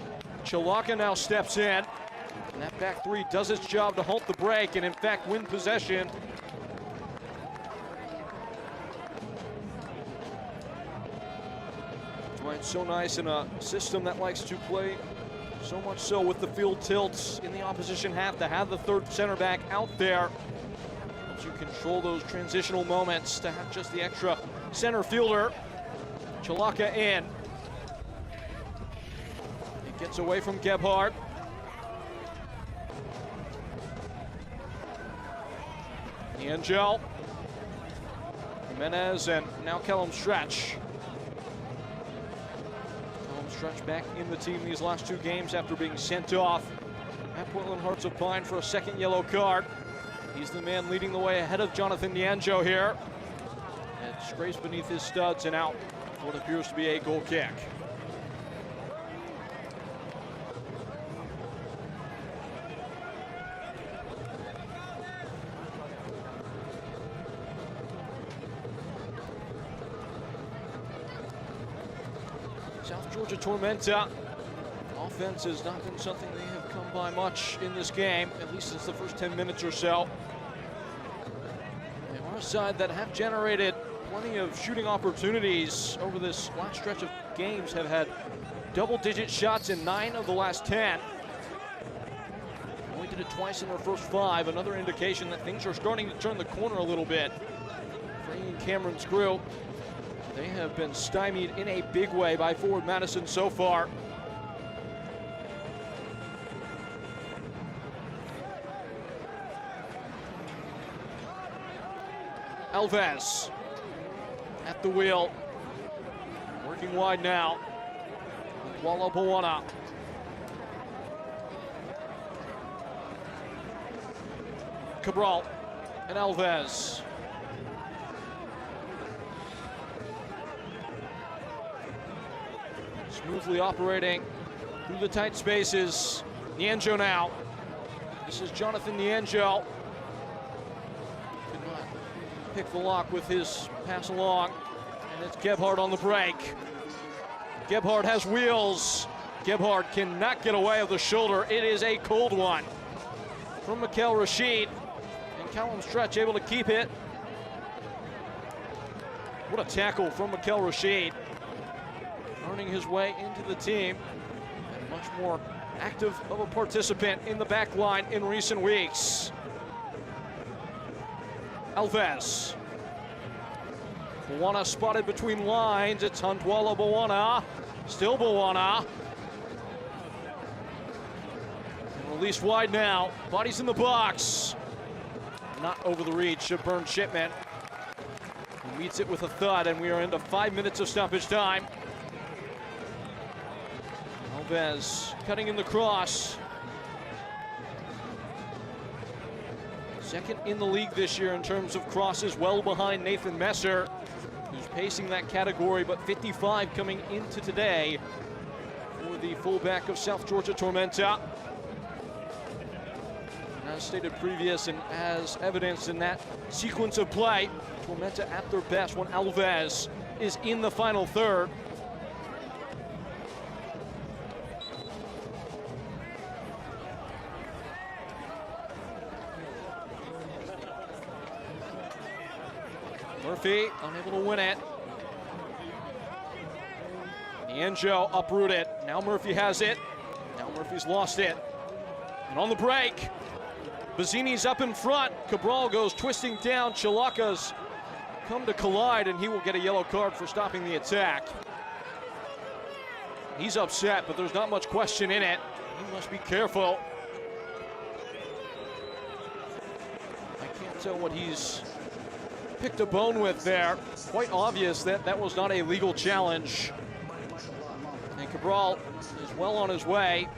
Speaker 1: Chalaka now steps in. And that back three does its job to halt the break and in fact win possession. It's so nice in a system that likes to play so much so with the field tilts in the opposition half to have the third center back out there. Helps you control those transitional moments to have just the extra center fielder. Chalaka in. It gets away from Gebhardt. Angel. Jimenez and now Kellum Stretch. Stretch back in the team these last 2 games after being sent off at Portland Hearts of Pine for a second yellow card. He's the man leading the way ahead of Jonathan Nianjo here. It scrapes beneath his studs and out for what appears to be a goal kick. South Georgia Tormenta. Offense has not been something they have come by much in this game, at least since the first 10 minutes or so. They are a side that have generated plenty of shooting opportunities over this last stretch of games, have had double-digit shots in 9 of the last 10. Only did it twice in their first 5, another indication that things are starting to turn the corner a little bit for Ian Cameron's group. They have been stymied in a big way by forward Madison so far. Alves at the wheel, working wide now. Walla Bawana. Cabral and Alves. Smoothly operating through the tight spaces. Nianjo now. This is Jonathan Nianjo. Could not pick the lock with his pass along. And it's Gebhardt on the break. Gebhardt has wheels. Gebhardt cannot get away with the shoulder. It is a cold one from Mikel Rashid. And Callum Stretch able to keep it. What a tackle from Mikel Rashid. Earning his way into the team and much more active of a participant in the back line in recent weeks. Alves. Bawana spotted between lines. It's Huntwala Bawana. Still Bawana. And released wide now. Bodies in the box. Not over the reach of Bern Shipman. He meets it with a thud, and we are into 5 minutes of stoppage time. Alves cutting in the cross. Second in the league this year in terms of crosses, well behind Nathan Messer, who's pacing that category, but 55 coming into today for the fullback of South Georgia Tormenta. And as stated previous and as evidenced in that sequence of play, Tormenta at their best when Alves is in the final third. Murphy unable to win it. Nienjo uprooted. Now Murphy has it. Now Murphy's lost it. And on the break, Bazzini's up in front. Cabral goes twisting down. Chilaka's come to collide, and he will get a yellow card for stopping the attack. He's upset, but there's not much question in it. He must be careful. I can't tell what he's picked a bone with there. Quite obvious that that was not a legal challenge. And Cabral is well on his way.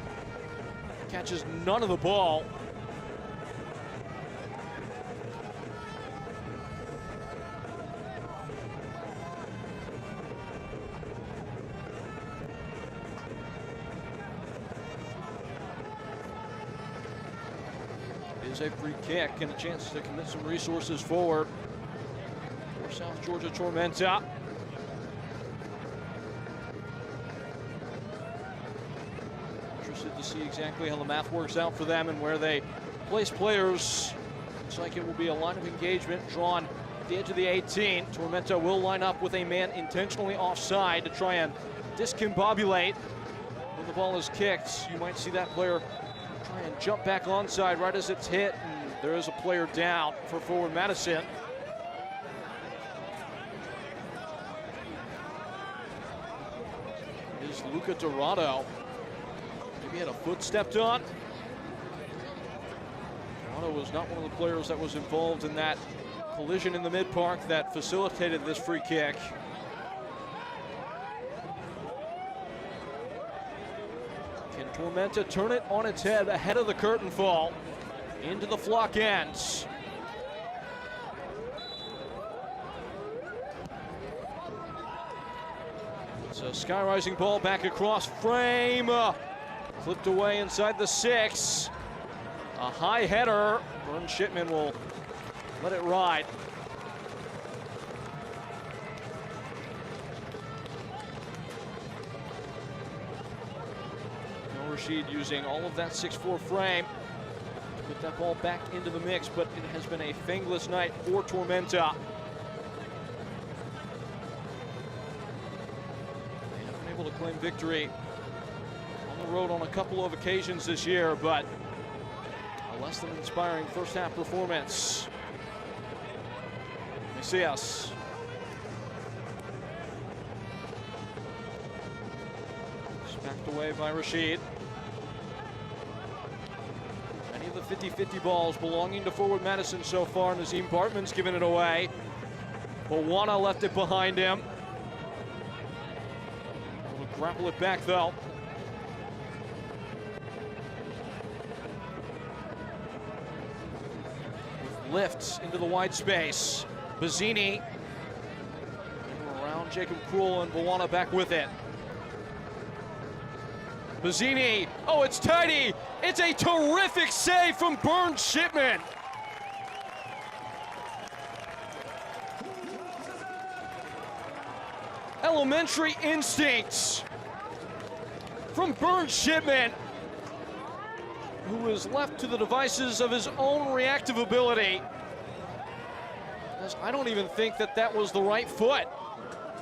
Speaker 1: Catches none of the ball. It is a free kick and a chance to commit some resources forward for South Georgia Tormenta. Interested to see exactly how the math works out for them and where they place players. Looks like it will be a line of engagement drawn at the edge of the 18. Tormenta will line up with a man intentionally offside to try and discombobulate when the ball is kicked. You might see that player try and jump back onside right as it's hit, and there is a player down for forward Madison. It is Luca Dorado. Maybe had a foot stepped on. Dorado was not one of the players that was involved in that collision in the mid-park that facilitated this free kick. Can Tormenta turn it on its head ahead of the curtain fall into the flock ends? It's a sky-rising ball back across frame. Flipped away inside the 6. A high header. Vern Shipman will let it ride. Rashid using all of that 6'4" frame to put that ball back into the mix, but it has been a fangless night for Tormenta. They have been able to claim victory on the road on a couple of occasions this year, but a less than inspiring first half performance. Macias. Smacked away by Rashid. Many of the 50-50 balls belonging to forward Madison so far. Nazim Bartman's given it away. Bawana left it behind him. Able to grapple it back though. With lifts into the wide space. Bazzini around Jacob Krul, and Bawana back with it. Bazzini, oh, it's tidy. It's a terrific save from Vern Shipman. Elementary instincts from Vern Shipman, who was left to the devices of his own reactive ability. I don't even think that that was the right foot.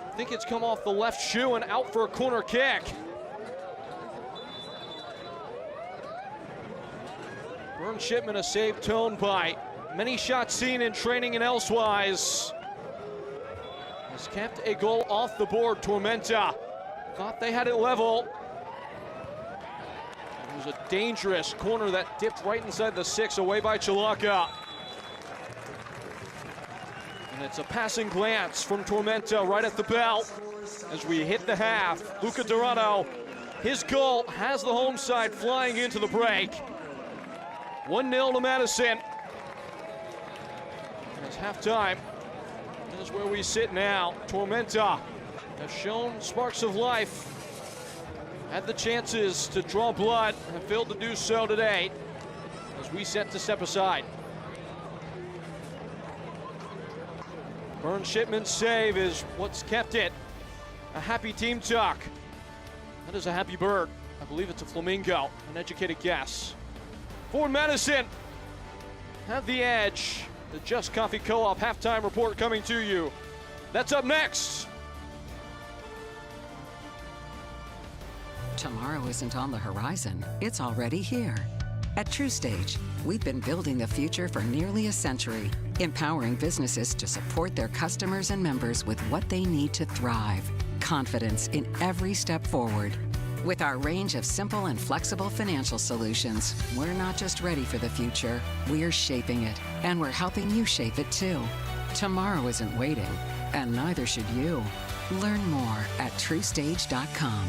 Speaker 1: I think it's come off the left shoe and out for a corner kick. Vern Shipman, a save toned by many shots seen in training and elsewise, has kept a goal off the board. Tormenta thought they had it level. It was a dangerous corner that dipped right inside the 6, away by Chilaka. And it's a passing glance from Tormenta right at the bell as we hit the half. Luca Dorado, his goal has the home side flying into the break. 1-0 to Madison. And it's halftime. This is where we sit now. Tormenta has shown sparks of life. Had the chances to draw blood and have failed to do so today as we set to step aside. Vern Shipman's save is what's kept it a happy team talk. That is a happy bird. I believe it's a flamingo, an educated guess. For Madison, have the edge. The Just Coffee Co-op halftime report coming to you. That's up next.
Speaker 4: Tomorrow isn't on the horizon, it's already here. At TrueStage, we've been building the future for nearly a century, empowering businesses to support their customers and members with what they need to thrive. Confidence in every step forward. With our range of simple and flexible financial solutions, we're not just ready for the future, we're shaping it, and we're helping you shape it too. Tomorrow isn't waiting, and neither should you. Learn more at TrueStage.com.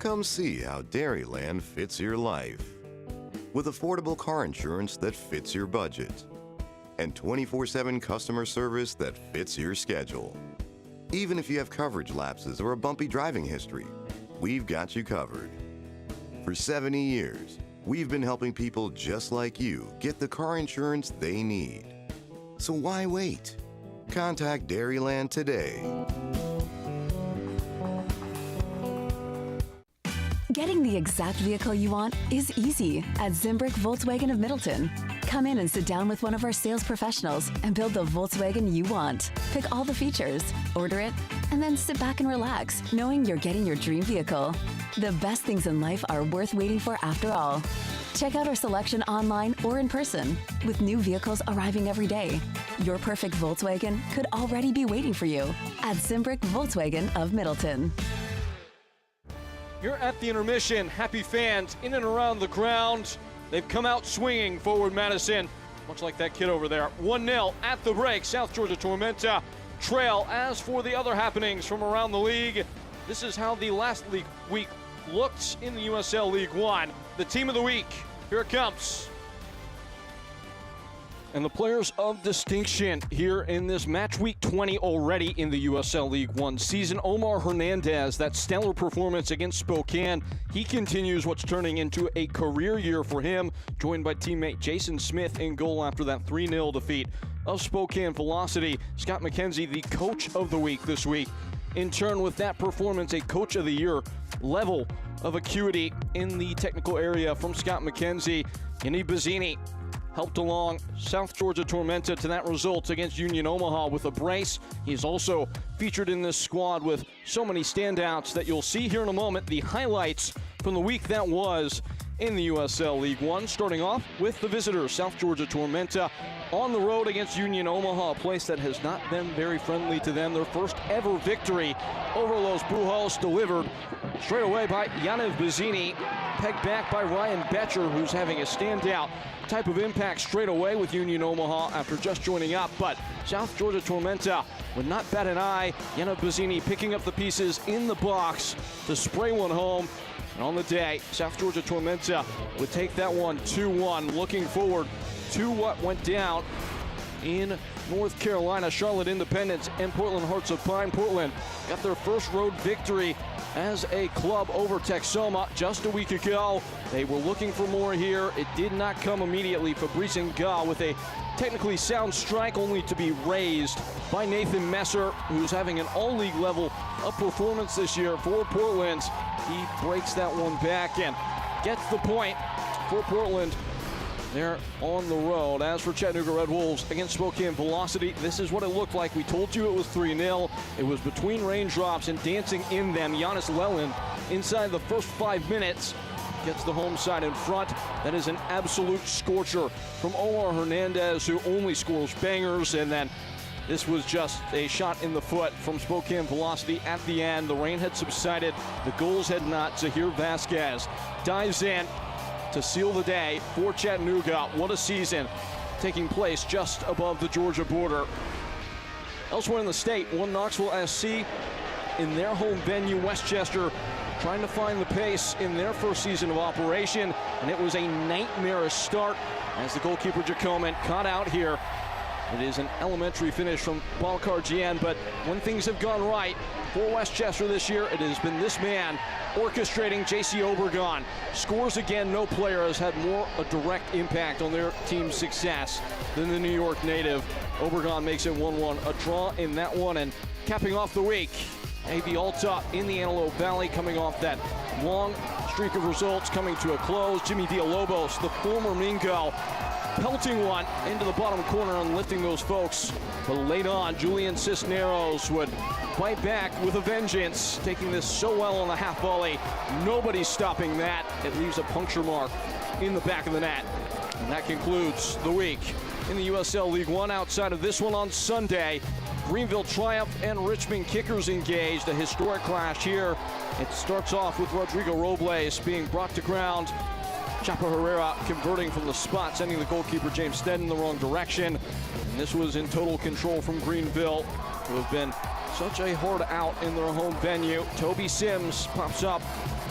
Speaker 2: Come see how Dairyland fits your life. With affordable car insurance that fits your budget and 24/7 customer service that fits your schedule. Even if you have coverage lapses or a bumpy driving history, we've got you covered. For 70 years, we've been helping people just like you get the car insurance they need. So why wait? Contact Dairyland today.
Speaker 3: Getting the exact vehicle you want is easy at Zimbrick Volkswagen of Middleton. Come in and sit down with one of our sales professionals and build the Volkswagen you want. Pick all the features, order it, and then sit back and relax, knowing you're getting your dream vehicle. The best things in life are worth waiting for after all. Check out our selection online or in person, with new vehicles arriving every day. Your perfect Volkswagen could already be waiting for you at Zimbrick Volkswagen of Middleton.
Speaker 1: You're at the intermission. Happy fans in and around the ground. They've come out swinging forward Madison, much like that kid over there. 1-0 at the break. South Georgia Tormenta trail. As for the other happenings from around the league, this is how the last league week looked in the USL League One. The team of the week, here it comes. And the players of distinction here in this match week 20 already in the USL League One season. Omar Hernandez, that stellar performance against Spokane. He continues what's turning into a career year for him, joined by teammate Jason Smith in goal after that 3-0 defeat of Spokane Velocity. Scott McKenzie, the coach of the week this week. In turn, with that performance, a coach of the year level of acuity in the technical area from Scott McKenzie. Yanni Bazzini helped along South Georgia Tormenta to that result against Union Omaha with a brace. He's also featured in this squad with so many standouts that you'll see here in a moment. The highlights from the week that was in the USL League One, starting off with the visitors, South Georgia Tormenta, on the road against Union Omaha, a place that has not been very friendly to them. Their first ever victory over Los Bujos, delivered straight away by Yanni Bazzini, pegged back by Ryan Betcher, who's having a standout type of impact straight away with Union Omaha after just joining up. But South Georgia Tormenta would not bat an eye. Yanni Bazzini picking up the pieces in the box to spray one home. And on the day, South Georgia Tormenta would take that one 2-1. Looking forward to what went down in North Carolina. Charlotte Independence and Portland Hearts of Pine. Portland got their first road victory as a club over Texoma just a week ago. They were looking for more here. It did not come immediately. Fabrice Nga with a technically sound strike, only to be raised by Nathan Messer, who's having an all-league level of performance this year for Portland. He breaks that one back and gets the point for Portland. They're on the road. As for Chattanooga Red Wolves against Spokane Velocity, this is what it looked like. We told you it was 3-0. It was between raindrops and dancing in them. Giannis Lelin, inside the first 5 minutes, gets the home side in front. That is an absolute scorcher from Omar Hernandez, who only scores bangers. And then this was just a shot in the foot from Spokane Velocity at the end. The rain had subsided. The goals had not. Zahir Vasquez dives in to seal the day for Chattanooga. What a season taking place just above the Georgia border. Elsewhere in the state, one Knoxville SC in their home venue, Westchester, trying to find the pace in their first season of operation, and it was a nightmarish start as the goalkeeper Jacoman caught out here It is an elementary finish from Balkar Gian, but when things have gone right for Westchester this year, it has been this man orchestrating. J.C. Obregon scores again. No player has had more a direct impact on their team's success than the New York native. Obregon makes it 1-1, a draw in that one, and capping off the week, A.B. Alta in the Antelope Valley, coming off that long streak of results coming to a close. Jimmy Villalobos, the former Mingo, pelting one into the bottom corner and lifting those folks. But late on, Julian Cisneros would fight back with a vengeance, taking this so well on the half volley. Nobody's stopping that. It leaves a puncture mark in the back of the net. And that concludes the week in the USL League One. Outside of this one on Sunday, Greenville Triumph and Richmond Kickers engaged, a historic clash here. It starts off with Rodrigo Robles being brought to ground. Chapo Herrera converting from the spot, sending the goalkeeper James Stead in the wrong direction. And this was in total control from Greenville, who have been such a hard out in their home venue. Toby Sims pops up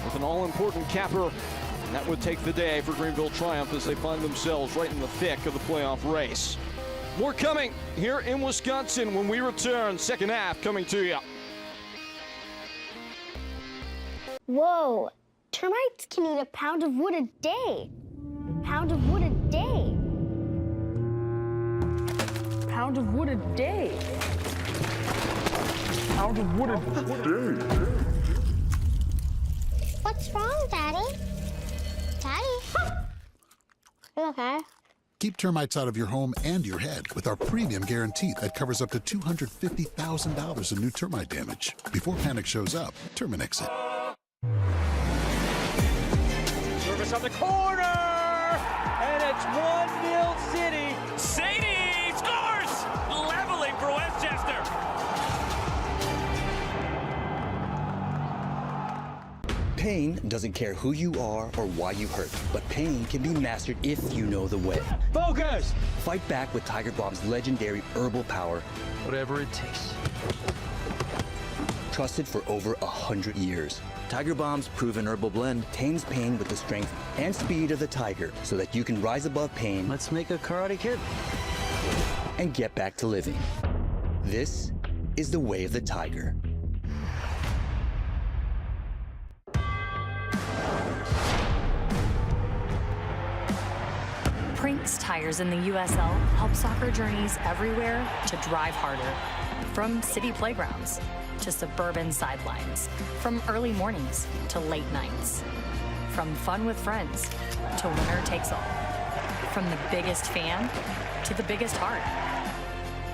Speaker 1: with an all-important capper, and that would take the day for Greenville Triumph as they find themselves right in the thick of the playoff race. More coming here in Wisconsin when we return. Second half coming to you.
Speaker 5: Whoa, termites can eat a pound of wood a day. Pound of wood a day. Pound of wood a day. Pound of wood a day. What's wrong, Daddy? Daddy? You okay?
Speaker 6: Keep termites out of your home and your head with our premium guarantee that covers up to $250,000 in new termite damage. Before panic shows up, Terminix it.
Speaker 7: Service on the corner, and it's 1-0 City. Sadie scores, leveling for Westchester.
Speaker 8: Pain doesn't care who you are or why you hurt, but pain can be mastered if you know the way.
Speaker 7: Focus!
Speaker 8: Fight back with Tiger Balm's legendary herbal power.
Speaker 7: Whatever it takes.
Speaker 8: Trusted for over 100 years. Tiger Balm's proven herbal blend tames pain with the strength and speed of the tiger so that you can rise above pain.
Speaker 7: Let's make a Karate Kid.
Speaker 8: And get back to living. This is the way of the tiger.
Speaker 9: Prinks tires in the USL help soccer journeys everywhere to drive harder. From city playgrounds to suburban sidelines, from early mornings to late nights, from fun with friends to winner takes all, from the biggest fan to the biggest heart.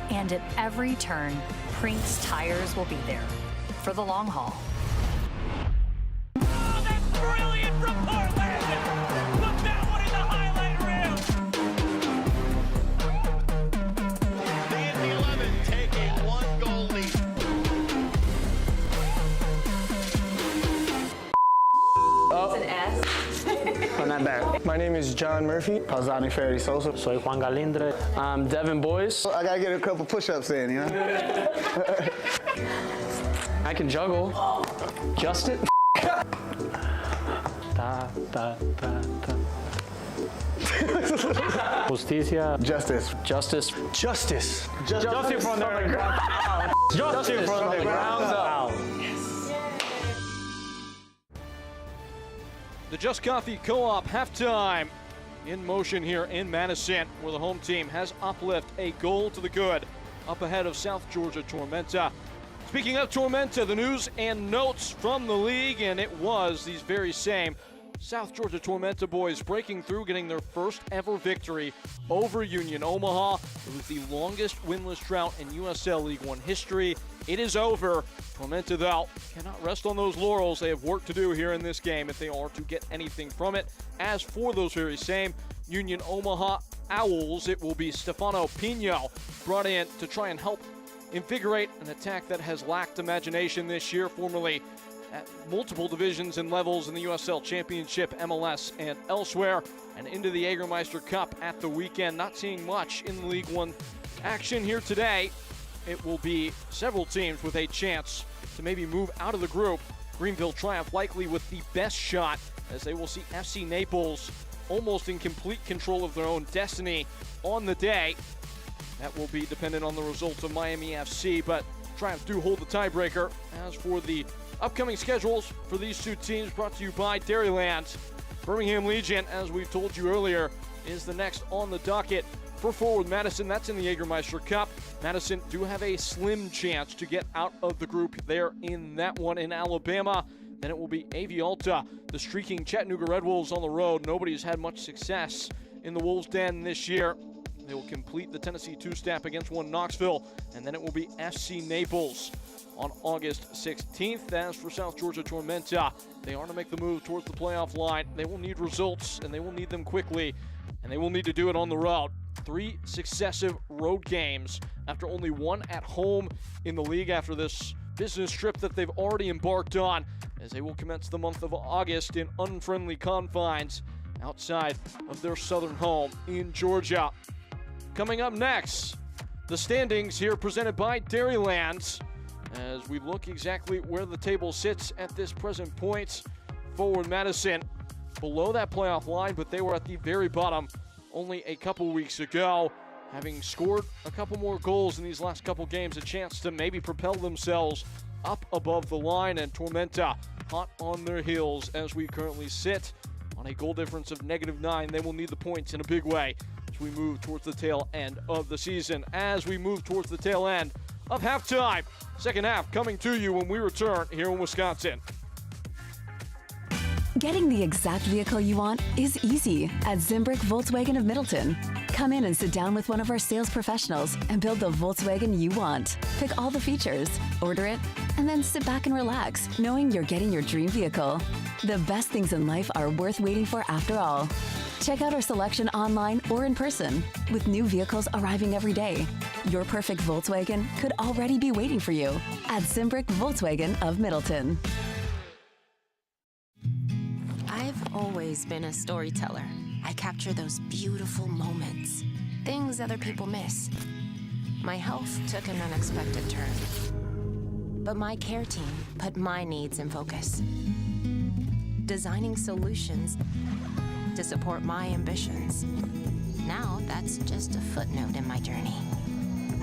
Speaker 9: And at every turn, Prinks tires will be there for the long haul.
Speaker 7: Oh, that's brilliant from Portland! Put that one in the highlight reel!
Speaker 10: The 11 taking 1-goal lead.
Speaker 11: It's an S.
Speaker 12: On that back. My name is John Murphy. Pausani Ferry Sosa. Soy Juan Galindre. I'm Devin Boyce.
Speaker 13: I gotta get a couple push-ups in, you know?
Speaker 12: I can juggle. Justin. Da, da, da, da. Justicia.
Speaker 13: Justice.
Speaker 12: Justice. Justice.
Speaker 13: Justice
Speaker 12: from the ground. Justice from the ground up.
Speaker 1: The Just Coffee Co-op halftime in motion here in Madison, where the home team has uplift a goal to the good up ahead of South Georgia Tormenta. Speaking of Tormenta, the news and notes from the league, and it was these very same South Georgia Tormenta boys breaking through, getting their first ever victory over Union Omaha. It was the longest winless drought in USL League One history. It is over. Tormenta, though, cannot rest on those laurels. They have work to do here in this game if they are to get anything from it. As for those very same Union Omaha Owls, it will be Stefano Pino brought in to try and help invigorate an attack that has lacked imagination this year, formerly at multiple divisions and levels in the USL Championship, MLS, and elsewhere, and into the Jägermeister Cup at the weekend. Not seeing much in the League One action here today. It will be several teams with a chance to maybe move out of the group. Greenville Triumph likely with the best shot, as they will see FC Naples almost in complete control of their own destiny on the day. That will be dependent on the results of Miami FC, but Triumph do hold the tiebreaker. As for the upcoming schedules for these two teams, brought to you by Dairyland, Birmingham Legion, as we told you earlier, is the next on the docket for Forward Madison. That's in the Jägermeister Cup. Madison do have a slim chance to get out of the group there in that one in Alabama. Then it will be Avialta, the streaking Chattanooga Red Wolves on the road. Nobody's had much success in the Wolves' den this year. They will complete the Tennessee two-step against one Knoxville, and then it will be FC Naples on August 16th. As for South Georgia Tormenta, they are to make the move towards the playoff line. They will need results, and they will need them quickly, and they will need to do it on the road. 3 successive road games after only 1 at home in the league after this business trip that they've already embarked on, as they will commence the month of August in unfriendly confines outside of their southern home in Georgia. Coming up next, the standings here presented by Dairyland, as we look exactly where the table sits at this present point. Forward Madison below that playoff line, but they were at the very bottom only a couple weeks ago, having scored a couple more goals in these last couple games, a chance to maybe propel themselves up above the line. And Tormenta hot on their heels as we currently sit on a goal difference of -9. They will need the points in a big way as we move towards the tail end of the season. As we move towards the tail end of halftime, second half coming to you when we return here in Wisconsin.
Speaker 3: Getting the exact vehicle you want is easy at Zimbrick Volkswagen of Middleton. Come in and sit down with one of our sales professionals and build the Volkswagen you want. Pick all the features, order it, and then sit back and relax, knowing you're getting your dream vehicle. The best things in life are worth waiting for after all. Check out our selection online or in person, with new vehicles arriving every day. Your perfect Volkswagen could already be waiting for you at Zimbrick Volkswagen of Middleton.
Speaker 14: I've always been a storyteller. I capture those beautiful moments, things other people miss. My health took an unexpected turn, but my care team put my needs in focus, designing solutions to support my ambitions. Now that's just a footnote in my journey,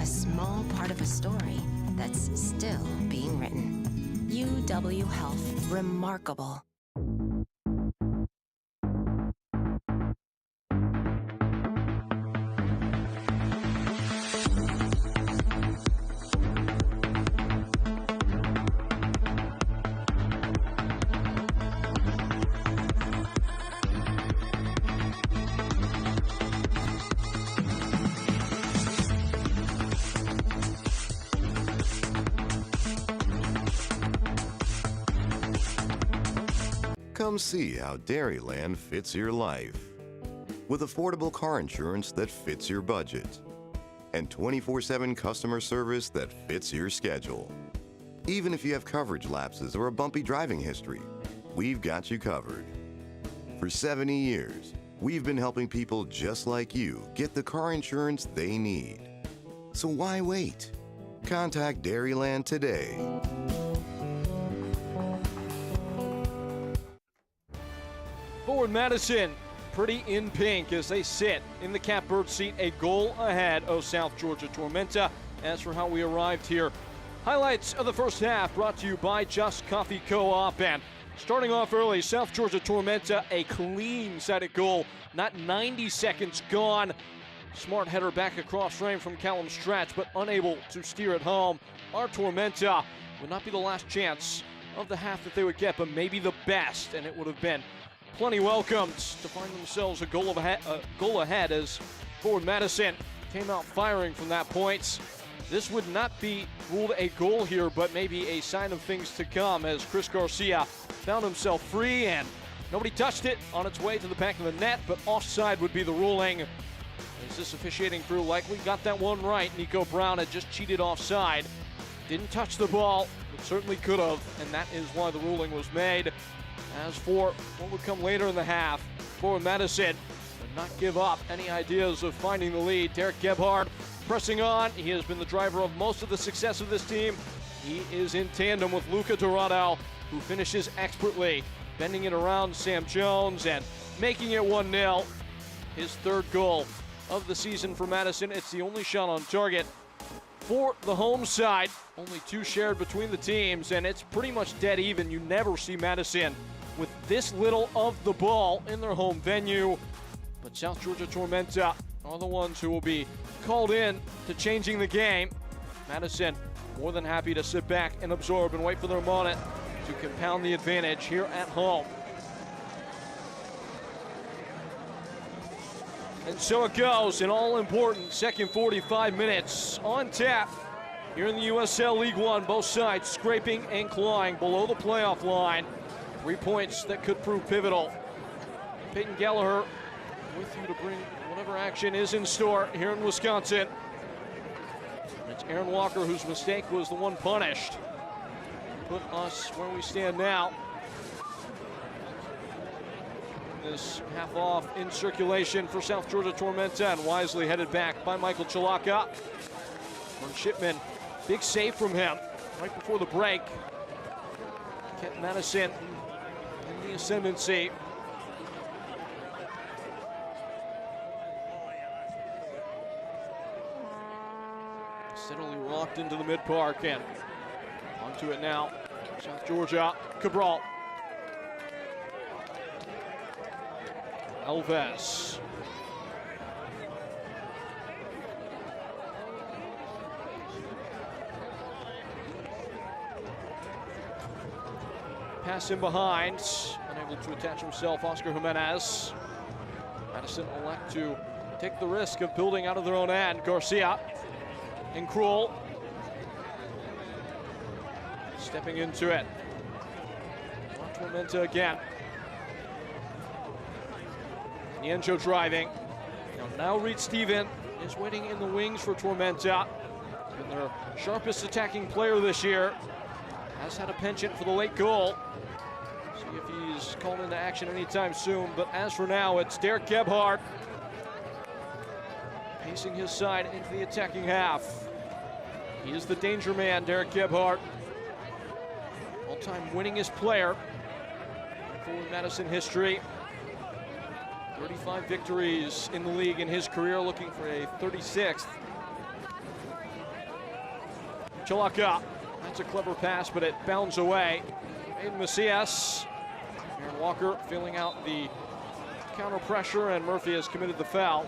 Speaker 14: a small part of a story that's still being written. UW Health, remarkable.
Speaker 2: Come see how Dairyland fits your life. With affordable car insurance that fits your budget and 24/7 customer service that fits your schedule. Even if you have coverage lapses or a bumpy driving history, we've got you covered. For 70 years, we've been helping people just like you get the car insurance they need. So why wait? Contact Dairyland today.
Speaker 1: Forward Madison, pretty in pink as they sit in the catbird seat, a goal ahead of South Georgia Tormenta. As for how we arrived here, highlights of the first half brought to you by Just Coffee Co-op. And starting off early, South Georgia Tormenta, a clean-sided goal, not 90 seconds gone. Smart header back across frame from Callum Stratch, but unable to steer it home. Our Tormenta would not be the last chance of the half that they would get, but maybe the best, and it would have been plenty welcomed to find themselves a goal ahead as Forward Madison came out firing from that point. This would not be ruled a goal here, but maybe a sign of things to come, as Chris Garcia found himself free and nobody touched it on its way to the back of the net, but offside would be the ruling. As this officiating crew likely got that one right. Nico Brown had just cheated offside. Didn't touch the ball, but certainly could have, and that is why the ruling was made. As for what would come later in the half, Forward Madison did not give up any ideas of finding the lead. Derek Gebhard pressing on. He has been the driver of most of the success of this team. He is in tandem with Luca Dorado, who finishes expertly, bending it around Sam Jones and making it 1-0. His third goal of the season for Madison. It's the only shot on target for the home side. Only 2 shared between the teams, and it's pretty much dead even. You never see Madison with this little of the ball in their home venue. But South Georgia Tormenta are the ones who will be called in to changing the game. Madison more than happy to sit back and absorb and wait for their opponent to compound the advantage here at home. And so it goes, an all-important second 45 minutes on tap here in the USL League One. Both sides scraping and clawing below the playoff line. 3 points that could prove pivotal. Peyton Gallagher with you to bring whatever action is in store here in Wisconsin. It's Aaron Walker whose mistake was the one punished. Put us where we stand now. This half off in circulation for South Georgia Tormenta, and wisely headed back by Michael Chalaka. From Shipman, big save from him right before the break. Kept Madison in the ascendancy. Steadily rocked into the mid-park, and onto it now. South Georgia, Cabral. Alves. Pass in behind, unable to attach himself, Oscar Jimenez. Madison elect to take the risk of building out of their own end. Garcia and Krul stepping into it. Tormenta again. Nienjo driving. Now Reed Steven is waiting in the wings for Tormenta. And their sharpest attacking player this year has had a penchant for the late goal. See if he's called into action anytime soon. But as for now, it's Derek Gebhardt pacing his side into the attacking half. He is the danger man, Derek Gebhardt. All-time winningest player for Madison history. 35 victories in the league in his career, looking for a 36th. Chalaka, that's a clever pass, but it bounds away. Aiden Macias. Aaron Walker filling out the counter pressure, and Murphy has committed the foul.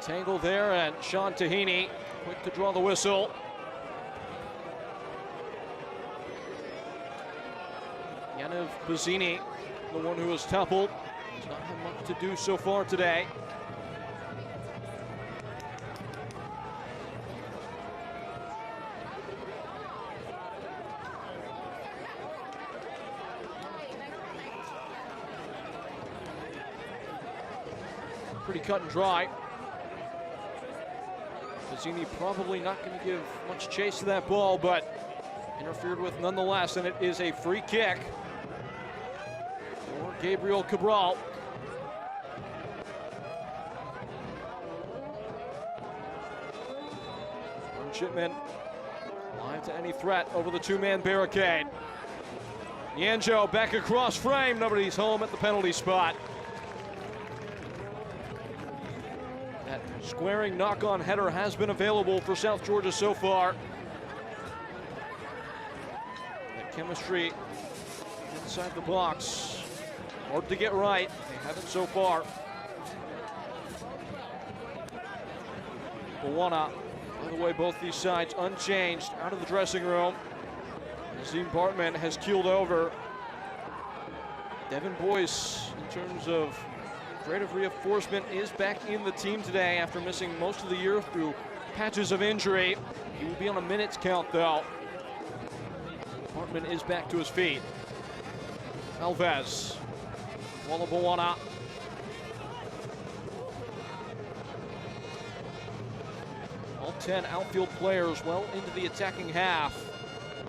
Speaker 1: Tangle there, and Sean Tahini quick to draw the whistle. Yaniv Bazzini, the one who was toppled, has not had much to do so far today. Pretty cut and dry. Bazzini probably not going to give much chase to that ball, but interfered with nonetheless, and it is a free kick for Gabriel Cabral. Shipman live to any threat over the 2-man barricade. Nienjo back across frame, nobody's home at the penalty spot. Squaring knock-on header has been available for South Georgia so far. The chemistry inside the box, hard to get right. They haven't so far. Buwana, by the way, both these sides unchanged out of the dressing room. Nazim Bartman has keeled over. Devin Boyce, in terms of rate of reinforcement, is back in the team today after missing most of the year through patches of injury. He will be on a minutes count, though. Hartman is back to his feet. Alves. Walla Buwana. All 10 outfield players well into the attacking half.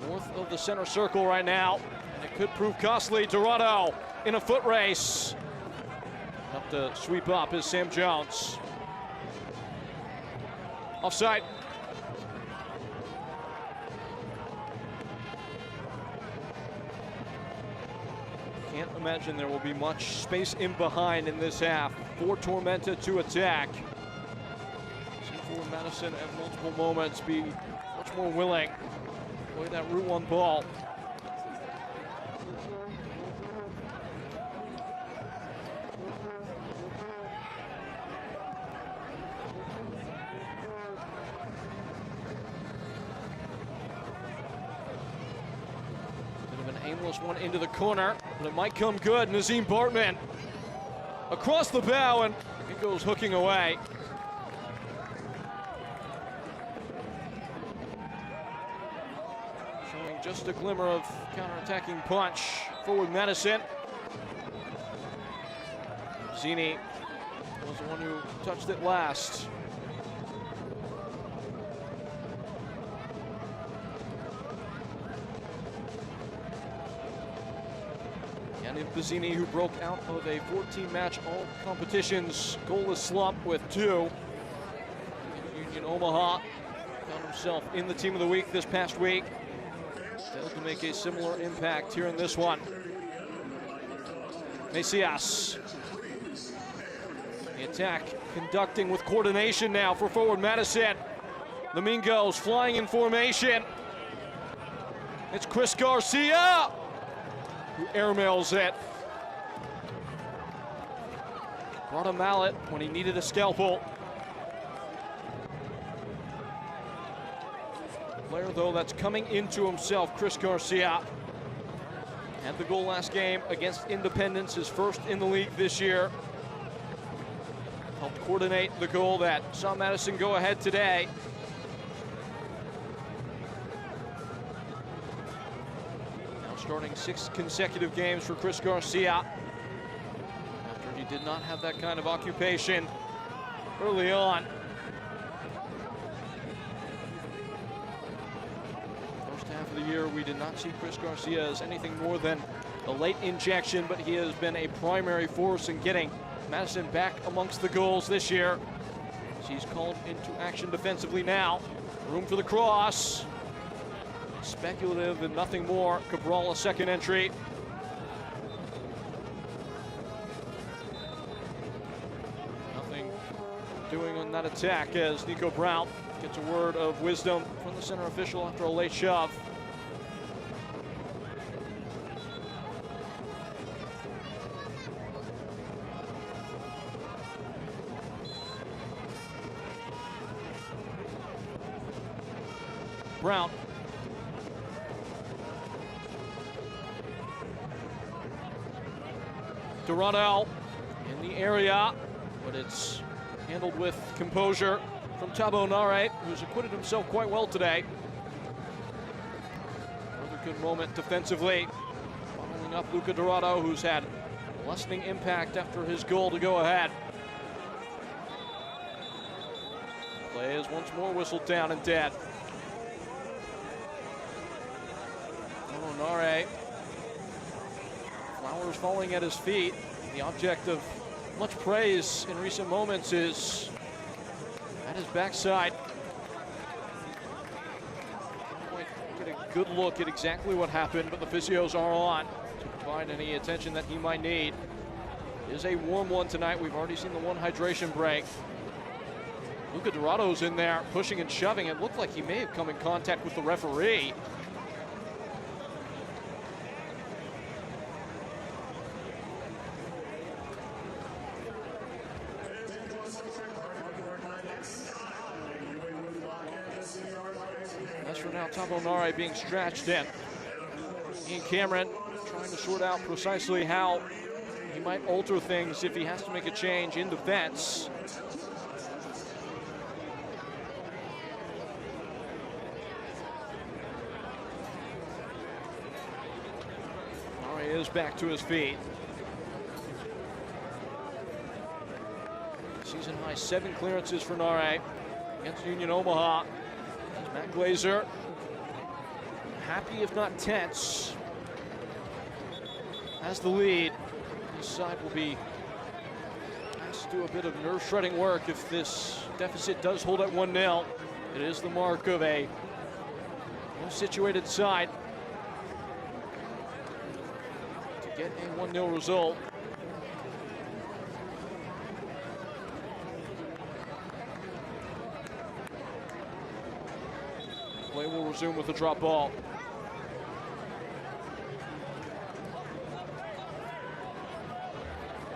Speaker 1: North of the center circle right now. And it could prove costly. Dorado in a foot race. Up to sweep up is Sam Jones. Offside. Can't imagine there will be much space in behind in this half for Tormenta to attack. See for Madison at multiple moments be much more willing to play that Route 1 ball. Aimless one into the corner, but it might come good. Nazim Bartman across the bow, and it goes hooking away. Showing just a glimmer of counter-attacking punch forward Madison. Zini was the one who touched it last. Bazzini, who broke out of a 14-match all competitions goalless slump with 2. Union Omaha found himself in the team of the week this past week. Failed to make a similar impact here in this one. Mesias. The attack conducting with coordination now for forward Madison. The Mingos flying in formation. It's Chris Garcia who airmails it. Brought a mallet when he needed a scalpel. Player, though, that's coming into himself, Chris Garcia. Had the goal last game against Independence, his first in the league this year. Helped coordinate the goal that saw Madison go ahead today. Starting 6 consecutive games for Chris Garcia after he did not have that kind of occupation early on. First half of the year, we did not see Chris Garcia as anything more than a late injection, but he has been a primary force in getting Madison back amongst the goals this year. He's called into action defensively now. Room for the cross. Speculative and nothing more. Cabral, a second entry. Nothing doing on that attack as Nico Brown gets a word of wisdom from the center official after a late shove. Brown. Dorado in the area, but it's handled with composure from Tabo Nare, who's acquitted himself quite well today. Another good moment defensively. Following up Luca Dorado, who's had a lessening impact after his goal to go ahead. Play is once more whistled down and dead. Tabo Nare. Flowers falling at his feet. The object of much praise in recent moments is at his backside. Can't quite get a good look at exactly what happened, but the physios are on to provide any attention that he might need. It is a warm one tonight. We've already seen the one hydration break. Luca Dorado's in there pushing and shoving. It looked like he may have come in contact with the referee. As for now, Tabo Nare being stretched in. Ian Cameron trying to sort out precisely how he might alter things if he has to make a change in defense. Nare is back to his feet. Season high 7 clearances for Nare against Union Omaha. Matt Glazer, happy if not tense, has the lead. This side will be Let's do a bit of nerve-shredding work if this deficit does hold at 1-0. It is the mark of a well-situated side to get a 1-0 result. Play will resume with a drop ball.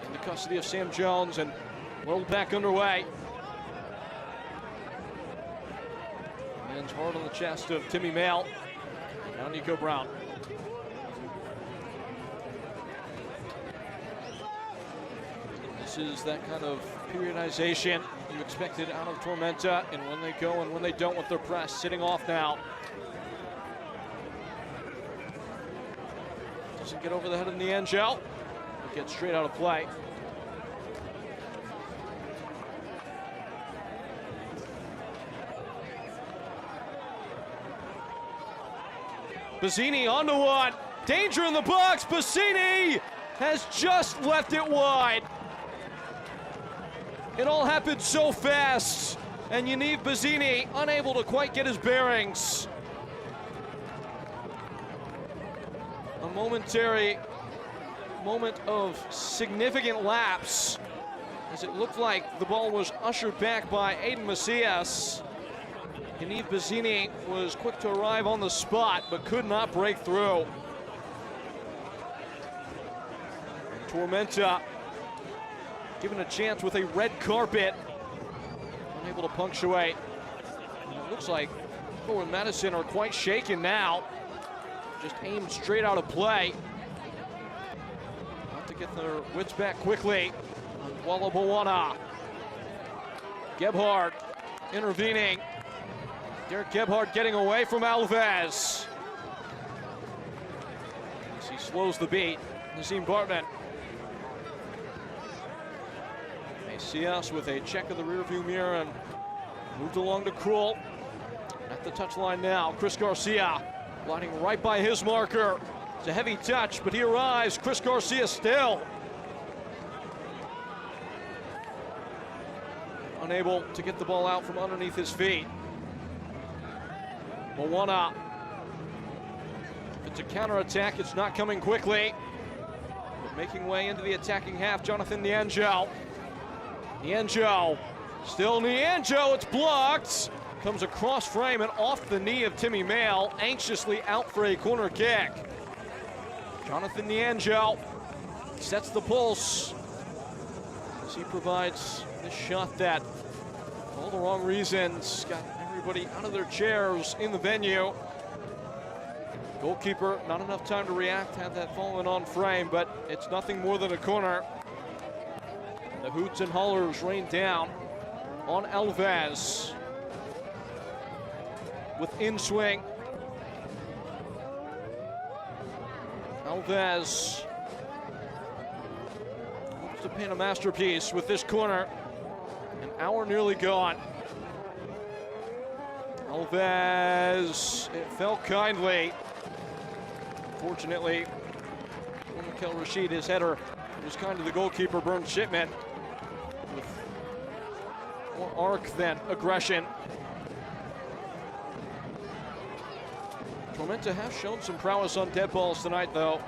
Speaker 1: In the custody of Sam Jones, and well back underway. Lands hard on the chest of Timmy Mail. Now Nico Brown. This is that kind of periodization you expected out of Tormenta, and when they go and when they don't with their press, sitting off now. Doesn't get over the head of Niangel, but gets straight out of play. Bazzini onto one. Danger in the box. Bazzini has just left it wide. It all happened so fast, and Yaniv Bazzini unable to quite get his bearings. A momentary moment of significant lapse, as it looked like the ball was ushered back by Aiden Macias. Yaniv Bazzini was quick to arrive on the spot, but could not break through. Tormenta given a chance with a red carpet, unable to punctuate. And it looks like forward Madison are quite shaken now. Just aimed straight out of play. Have to get their wits back quickly. Walla Bawana. Gebhard intervening. Derek Gebhard getting away from Alves. As he slows the beat, Nazim Bartman. Macias with a check of the rearview mirror and moved along to Krul. At the touchline now, Chris Garcia gliding right by his marker. It's a heavy touch, but he arrives. Chris Garcia still unable to get the ball out from underneath his feet. Moana. If it's a counterattack, it's not coming quickly. But making way into the attacking half, Jonathan Niangel. Niangel, still Niangel, it's blocked. Comes across frame and off the knee of Timmy Mail, anxiously out for a corner kick. Jonathan Niangel sets the pulse as he provides this shot that, for all the wrong reasons, got everybody out of their chairs in the venue. Goalkeeper, not enough time to react, had that fallen on frame, but it's nothing more than a corner. The hoots and hollers rain down on Alves. With in-swing. Alves hopes to paint a masterpiece with this corner. An hour nearly gone. Alves, it fell kindly. Fortunately, Mikel Rashid, his header, was kind to the goalkeeper, Bernd Shipman, with more arc than aggression. Tormenta have shown some prowess on dead balls tonight, though.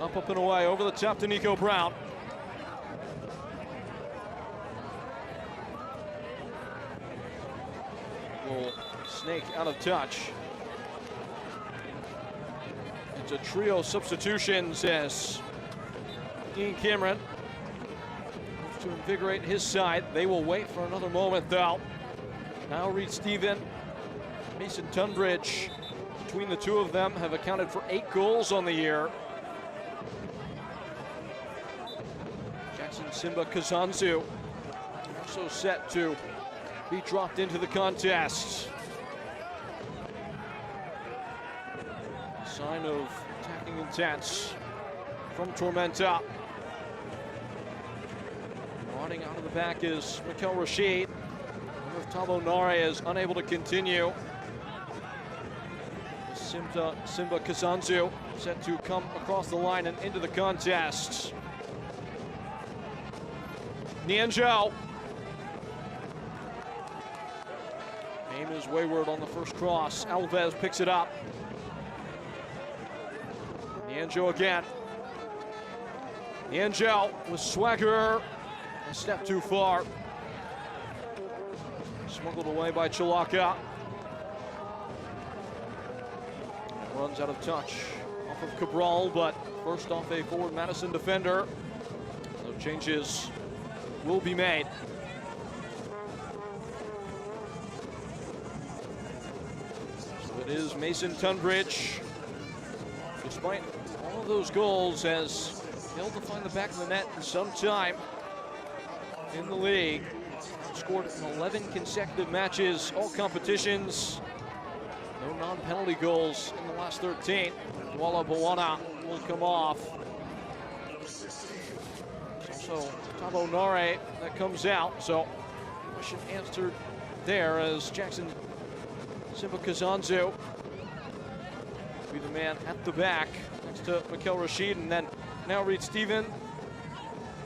Speaker 1: Up and away, over the top to Nico Brown. Will snake out of touch. It's a trio substitution, says Dean Cameron. To invigorate his side. They will wait for another moment, though. Now Reed Stephen, Mason Tunbridge, between the two of them, have accounted for 8 goals on the year. Jackson Simba Kazanzu also set to be dropped into the contest. Sign of attacking intent from Tormenta. Running out of the back is Mikel Rashid. Tabo Nare is unable to continue. Simba Kazanzu set to come across the line and into the contest. Nianzhou. Aim is wayward on the first cross. Alves picks it up. Nianzhou again. Nianzhou with swagger. A step too far. Smuggled away by Chalaka. Runs out of touch off of Cabral, but first off a forward Madison defender. No changes will be made. So it is Mason Tunbridge. Despite all of those goals, has failed to find the back of the net in some time in the league. Scored in 11 consecutive matches, all competitions. No non-penalty goals in the last 13. Walla Bawana will come off. So Tabo Nare that comes out. So question answered there as Jackson Simba Kazanzu will be the man at the back next to Mikel Rashid, and then now Reed Stephen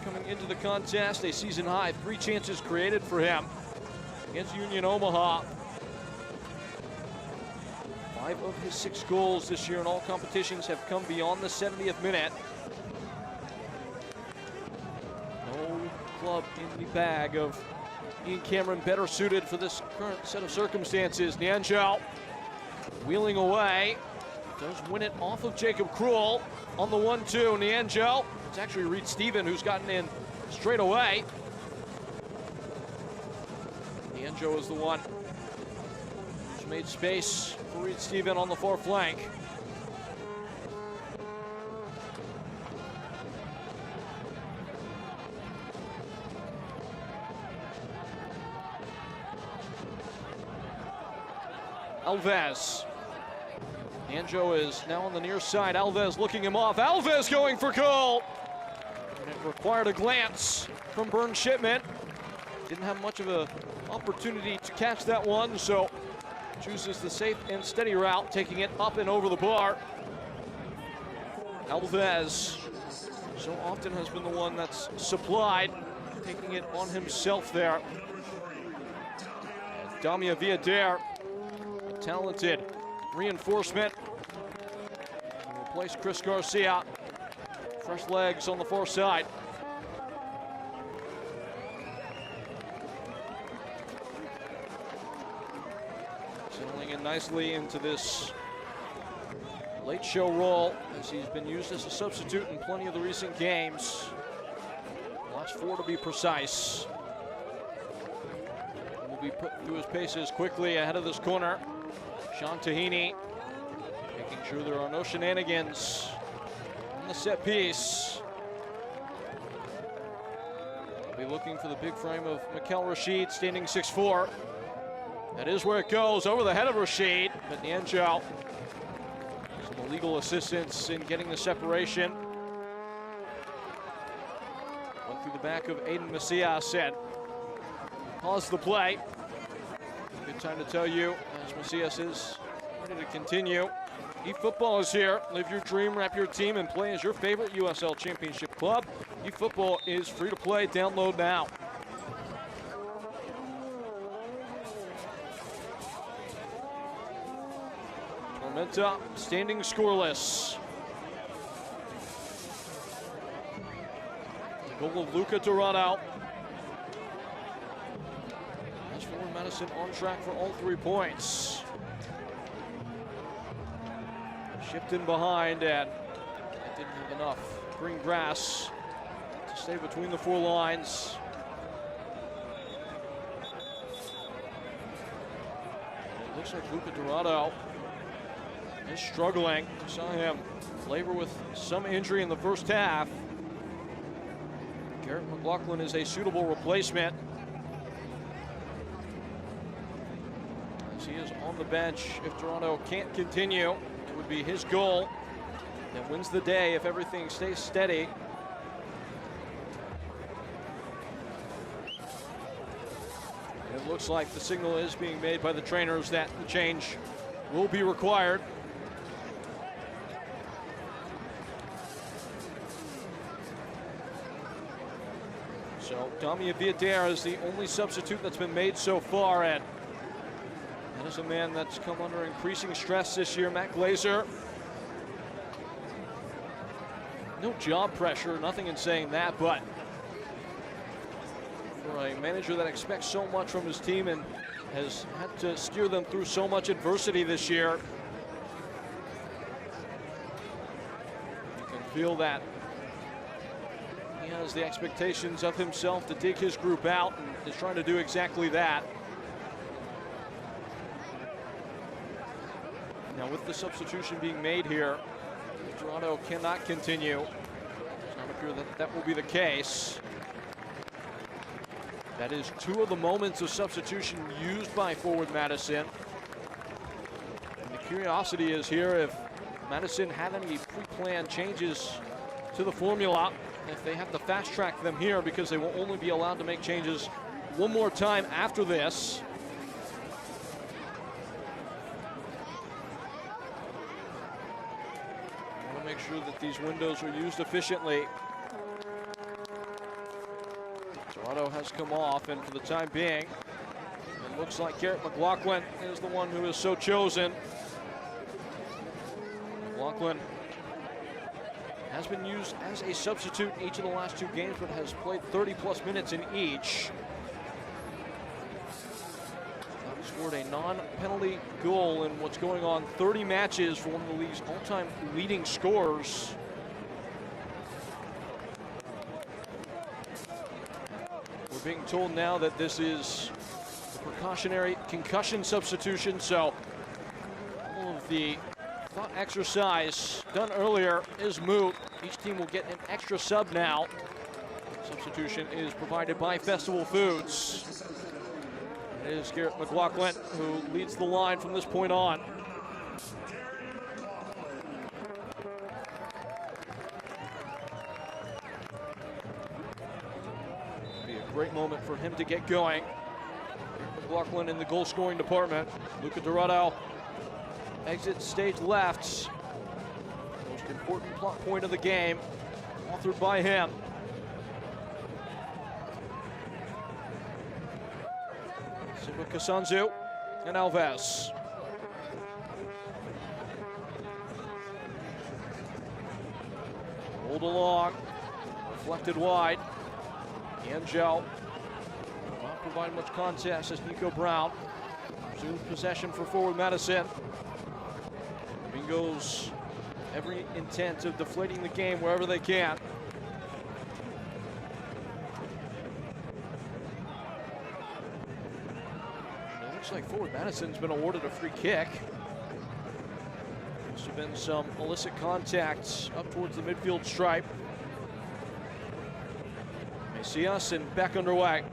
Speaker 1: coming into the contest. A season high 3 chances created for him against Union Omaha. 5 of his 6 goals this year in all competitions have come beyond the 70th minute. No club in the bag of Ian Cameron better suited for this current set of circumstances. Nianzhou wheeling away. Does win it off of Jacob Krul on the 1-2. Nianzhou. It's actually Reed Stephen who's gotten in straight away. Nianzhou is the one who's made space for Reed Stephen on the far flank. Alves. Nianzhou is now on the near side. Alves looking him off. Alves going for goal. And it required a glance from Bern Shipman. Didn't have much of an opportunity to catch that one, so chooses the safe and steady route, taking it up and over the bar. Alves so often has been the one that's supplied, taking it on himself there. Damia Villader, a talented reinforcement. Replace Chris Garcia. Fresh legs on the far side. Settling in nicely into this late show role, as he's been used as a substitute in plenty of the recent games. Last 4 to be precise. Will be put through his paces quickly ahead of this corner. Sean Tahini making sure there are no shenanigans on the set piece. We'll be looking for the big frame of Mikel Rashid, standing 6'4". That is where it goes, over the head of Rashid, but Nianzhou, some illegal assistance in getting the separation. Went through the back of Aiden Macias and paused the play. Good time to tell you, as Macias is ready to continue. eFootball is here. Live your dream, wrap your team, and play as your favorite USL Championship club. eFootball is free to play. Download now. Tormenta standing scoreless. The goal of Luca Dorado. Madison on track for all 3 points. Shifting behind, and didn't have enough green grass to stay between the 4 lines. It looks like Luca Dorado is struggling. We saw him labor with some injury in the first half. Garrett McLaughlin is a suitable replacement. He is on the bench. If Toronto can't continue, it would be his goal that wins the day if everything stays steady. It looks like the signal is being made by the trainers that the change will be required. So Dami Villader is the only substitute that's been made so far, and that is a man that's come under increasing stress this year, Matt Glazer. No job pressure, nothing in saying that, but for a manager that expects so much from his team and has had to steer them through so much adversity this year, you can feel that he has the expectations of himself to dig his group out and is trying to do exactly that. Now with the substitution being made here, Toronto cannot continue. It's not appear that that will be the case. That is 2 of the moments of substitution used by forward Madison. And the curiosity is here if Madison had any pre-planned changes to the formula, if they have to fast track them here, because they will only be allowed to make changes one more time after this. I want to make sure that these windows are used efficiently. Toronto has come off, and for the time being, it looks like Garrett McLaughlin is the one who is so chosen. McLaughlin has been used as a substitute in each of the last 2 games, but has played 30+ minutes in each. Scored a non-penalty goal in what's going on 30 matches for one of the league's all-time leading scorers. We're being told now that this is a precautionary concussion substitution, so all of the thought exercise done earlier is moot. Each team will get an extra sub now. Substitution is provided by Festival Foods. It is Garrett McLaughlin who leads the line from this point on. It'll be a great moment for him to get going. McLaughlin in the goal scoring department. Luca Dorado exits stage left. Most important plot point of the game, authored by him. Simba Kasanzu and Alves. Rolled along, reflected wide. Angel not providing much contest as Nico Brown resumes possession for forward Madison. Bingo's every intent of deflating the game wherever they can. It looks like forward Madison's been awarded a free kick. Must have been some illicit contacts up towards the midfield stripe. Macias and back underway.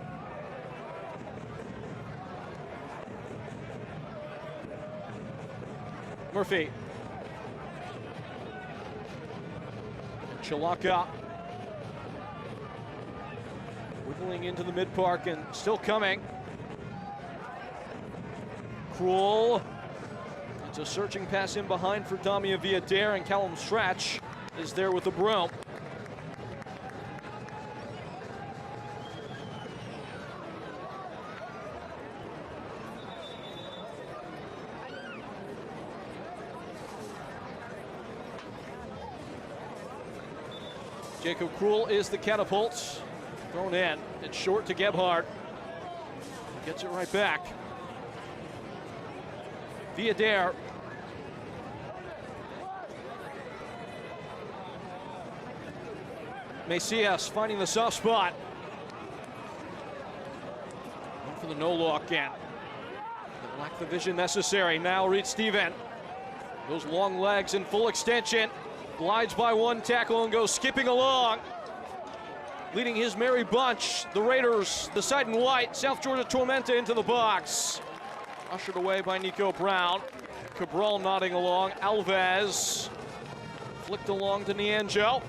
Speaker 1: Murphy. Chalaka wiggling into the mid-park and still coming. Krul. It's a searching pass in behind for Dami Villader, and Callum Stratch is there with the broom. Jacob Krul is the catapult. Thrown in. It's short to Gebhardt. Gets it right back. Villader. Macias finding the soft spot. One for the no-look and lack the vision necessary. Now Reed Steven. Those long legs in full extension. Glides by one tackle and goes skipping along. Leading his merry bunch, the Raiders, the side in white, South Georgia Tormenta into the box. Ushered away by Nico Brown. Cabral nodding along. Alves flicked along to Nianjo.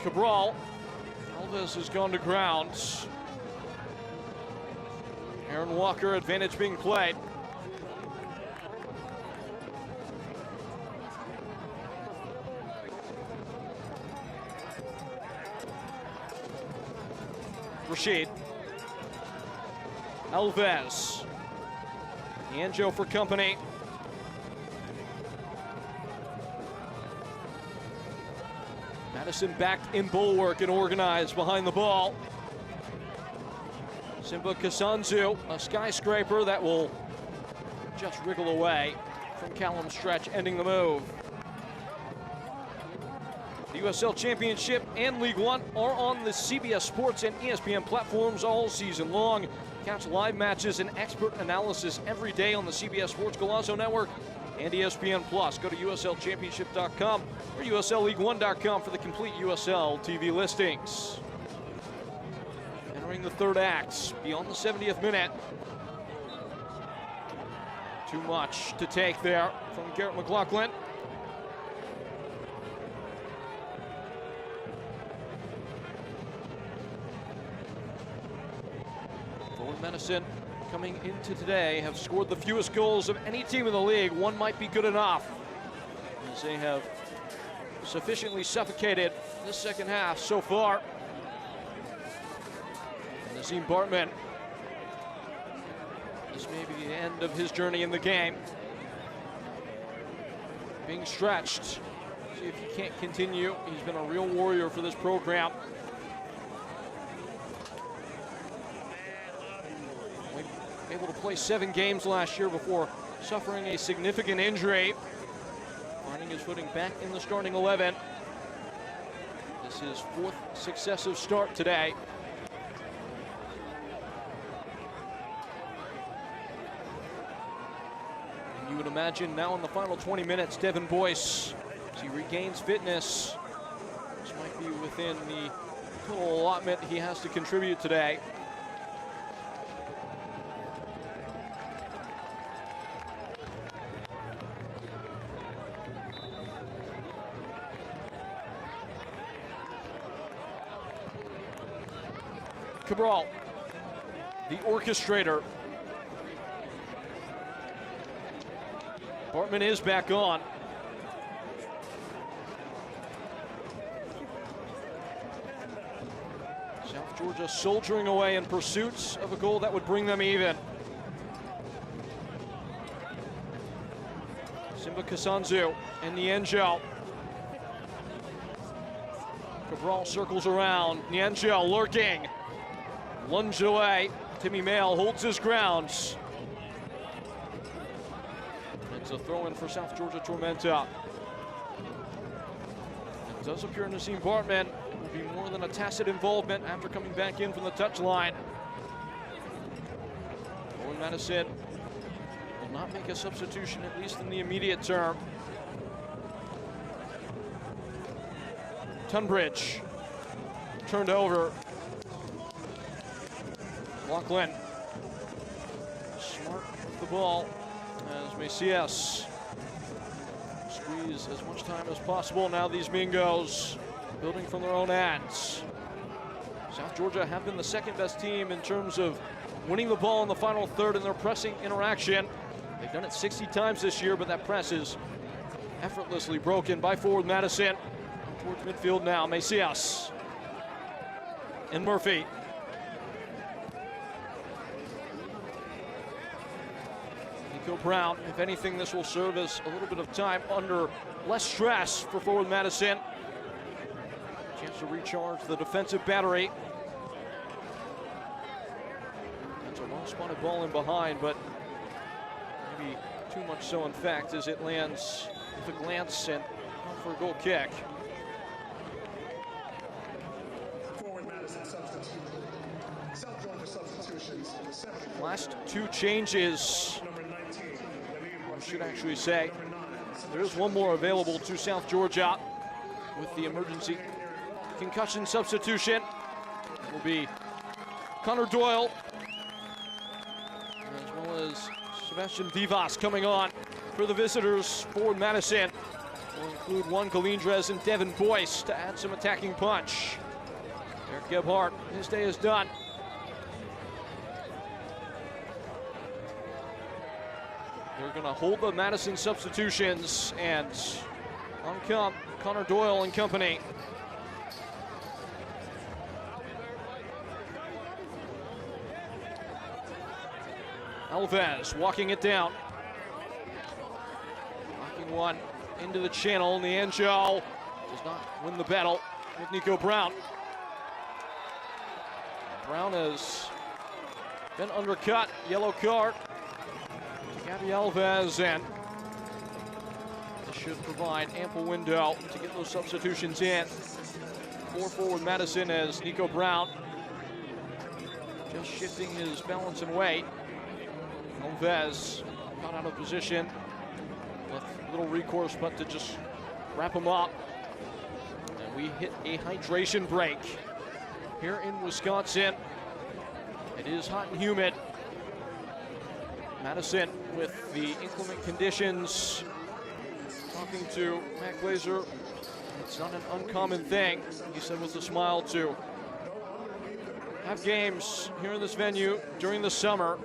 Speaker 1: Cabral Alves has gone to ground. Aaron Walker, advantage being played. Rashid. Alves. Anjo for company. Madison back in bulwark and organized behind the ball. Simba Kasanzu, a skyscraper that will just wriggle away from Callum Stretch, ending the move. The USL Championship and League One are on the CBS Sports and ESPN platforms all season long. Catch live matches and expert analysis every day on the CBS Sports Golazo Network and ESPN Plus. Go to USLChampionship.com or USLLeague1.com for the complete USL TV listings. Entering the third act, beyond the 70th minute. Too much to take there from Garrett McLaughlin. Madison coming into today have scored the fewest goals of any team in the league. One might be good enough, as they have sufficiently suffocated this second half so far. Nazim Bartman, this may be the end of his journey in the game. Being stretched, see if he can't continue. He's been a real warrior for this program. Able to play 7 games last year before suffering a significant injury. Finding his footing back in the starting 11. This is his 4th successive start today. And you would imagine now in the final 20 minutes, Devin Boyce, as he regains fitness, this might be within the total allotment he has to contribute today. Cabral, the orchestrator. Bartman is back on. South Georgia soldiering away in pursuit of a goal that would bring them even. Simba Kasanzu and Niangel. Cabral circles around. Niangel lurking. Lunge away. Timmy Mail holds his ground. It's a throw in for South Georgia Tormenta. It does appear Nazim Bartman will be more than a tacit involvement after coming back in from the touchline. Madison will not make a substitution, at least in the immediate term. Tunbridge turned over. Lachlan smart with the ball as Macias squeeze as much time as possible. Now these Mingos building from their own ends. South Georgia have been the second best team in terms of winning the ball in the final third in their pressing interaction. They've done it 60 times this year, but that press is effortlessly broken by forward Madison. Towards midfield now, Macias and Murphy. Brown. If anything, this will serve as a little bit of time under less stress for forward Madison. Chance to recharge the defensive battery. That's a well-spotted ball in behind, but maybe too much so in fact, as it lands with a glance and for a goal kick.
Speaker 15: Forward Madison substitution. South Georgia substitutions.
Speaker 1: Last 2 changes. I should actually say there's one more available to South Georgia with the emergency concussion substitution. It will be Connor Doyle, as well as Sebastian Vivas coming on for the visitors. Forward Madison will include Juan Galindrez and Devin Boyce to add some attacking punch. Eric Gebhardt, his day is done. They're going to hold the Madison substitutions, and on come Connor Doyle and company. Alves walking it down. Knocking one into the channel, and the Angel does not win the battle with Nico Brown. Brown has been undercut, yellow card. Gabby Alves, and this should provide ample window to get those substitutions in. 4-4 with Madison as Nico Brown just shifting his balance and weight. Alves got out of position, with little recourse but to just wrap him up. And we hit a hydration break here in Wisconsin. It is hot and humid. Madison with the inclement conditions. Talking to Matt Glazer, it's not an uncommon thing, he said with a smile, to have games here in this venue during the summer.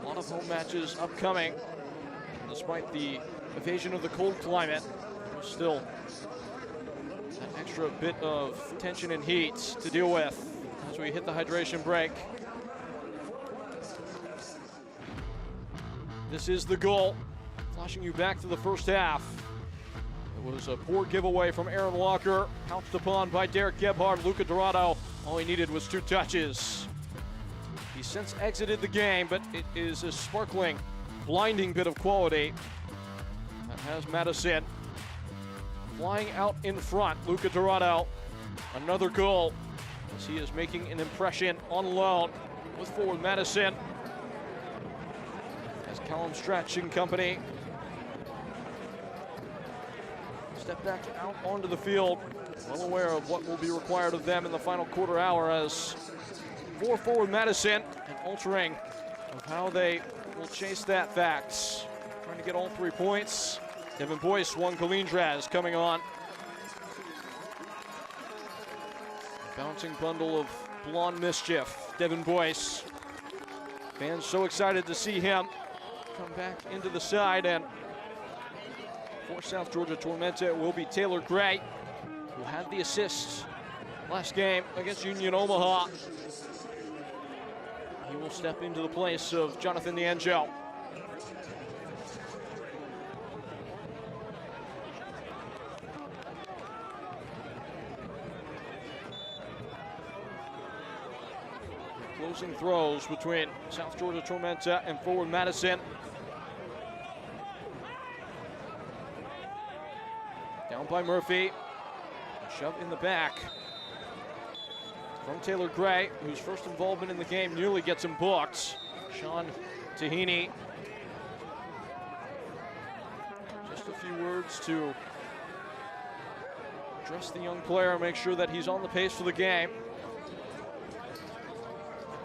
Speaker 1: A lot of home matches upcoming. Despite the evasion of the cold climate, there's still an extra bit of tension and heat to deal with as we hit the hydration break. This is the goal, flashing you back to the first half. It was a poor giveaway from Aaron Walker, pounced upon by Derek Gebhardt. Luca Dorado, all he needed was 2 touches. He's since exited the game, but it is a sparkling, blinding bit of quality that has Madison flying out in front. Luca Dorado, another goal, as he is making an impression on loan with forward Madison. As Callum Stretch and company step back out onto the field, well aware of what will be required of them in the final quarter hour, as 4-4 with Madison, and altering of how they will chase that fact. Trying to get all 3 points. Devin Boyce, Juan Colindres coming on. Bouncing bundle of blonde mischief, Devin Boyce. Fans so excited to see him come back into the side, and for South Georgia Tormenta it will be Taylor Gray, who had the assist last game against Union Omaha. He will step into the place of Jonathan D'Angelo. Closing throws between South Georgia Tormenta and forward Madison. Down by Murphy. Shove in the back from Taylor Gray, whose first involvement in the game nearly gets him booked. Sean Tahini. Just a few words to address the young player, make sure that he's on the pace for the game.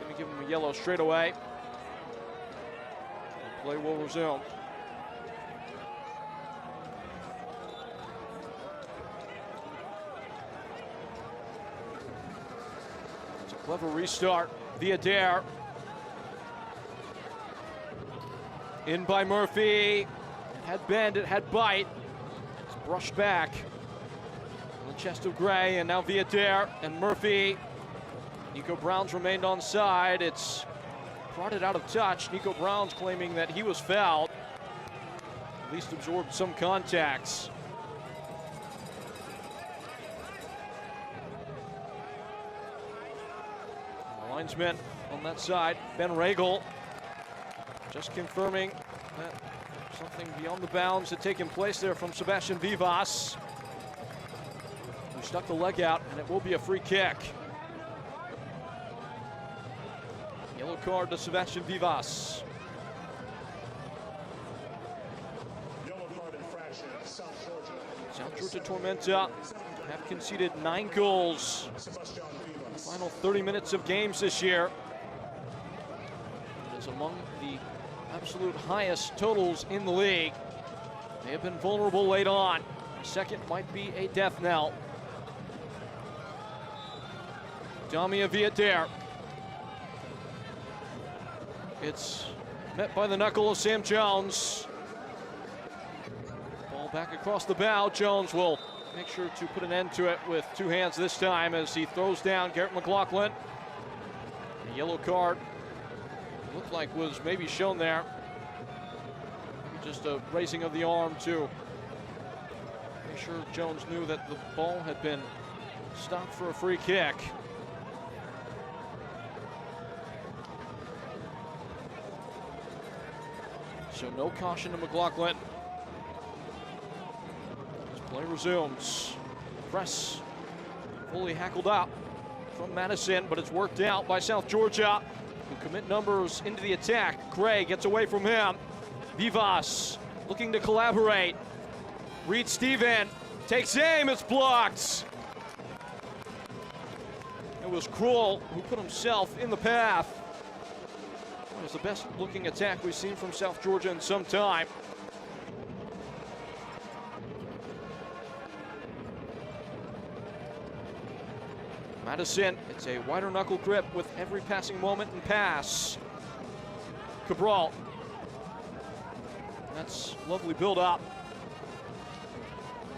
Speaker 1: Going to give him a yellow straight away. Play will resume. Clever restart via Dare. In by Murphy. It had bend, it had bite. It's brushed back on the chest of Gray, and now via Dare and Murphy. Nico Brown's remained on side. It's prodded out of touch. Nico Brown's claiming that he was fouled. At least absorbed some contacts. Linesman on that side, Ben Regal, just confirming that something beyond the bounds had taken place there from Sebastian Vivas, who stuck the leg out, and it will be a free kick. Yellow card to Sebastian Vivas.
Speaker 15: Yellow card infraction, South Georgia.
Speaker 1: South Georgia Tormenta have conceded 9 goals. Final 30 minutes of games this year. It is among the absolute highest totals in the league. They have been vulnerable late on. Second might be a death knell. Damia Viader. It's met by the knuckle of Sam Jones. Ball back across the bow. Jones will make sure to put an end to it with two hands this time as he throws down Garrett McLaughlin. A yellow card looked like was maybe shown there. Maybe just a raising of the arm to make sure Jones knew that the ball had been stopped for a free kick. So no caution to McLaughlin. As play resumes. Press fully hackled up from Madison, but it's worked out by South Georgia, who commit numbers into the attack. Gray gets away from him. Vivas looking to collaborate. Reed Steven takes aim, it's blocked. It was Krull who put himself in the path. It was the best looking attack we've seen from South Georgia in some time. Madison, it's a wider knuckle grip with every passing moment and pass. Cabral. That's lovely build up.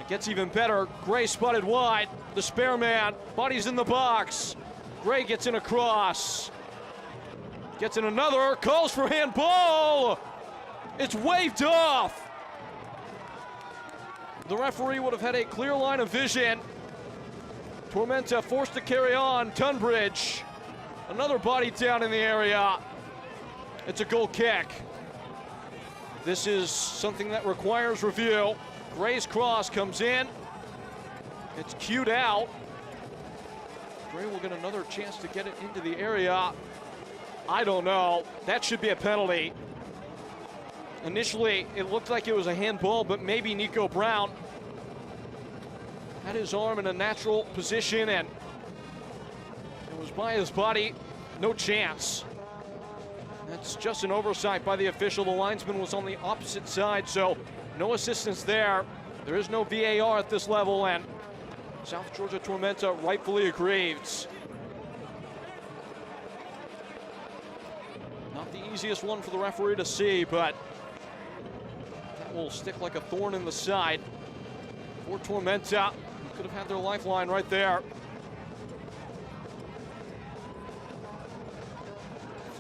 Speaker 1: It gets even better. Gray spotted wide. The spare man, body's in the box. Gray gets in a cross. Gets in another, calls for handball. It's waved off. The referee would have had a clear line of vision. Tormenta forced to carry on. Tunbridge, another body down in the area. It's a goal kick. This is something that requires review. Gray's cross comes in. It's cued out. Gray will get another chance to get it into the area. I don't know. That should be a penalty. Initially, it looked like it was a handball, but maybe Nico Brown had his arm in a natural position and it was by his body. No chance. That's just an oversight by the official. The linesman was on the opposite side, so no assistance there. There is no VAR at this level, and South Georgia Tormenta rightfully aggrieved. Not the easiest one for the referee to see, but that will stick like a thorn in the side for Tormenta. Who could have had their lifeline right there.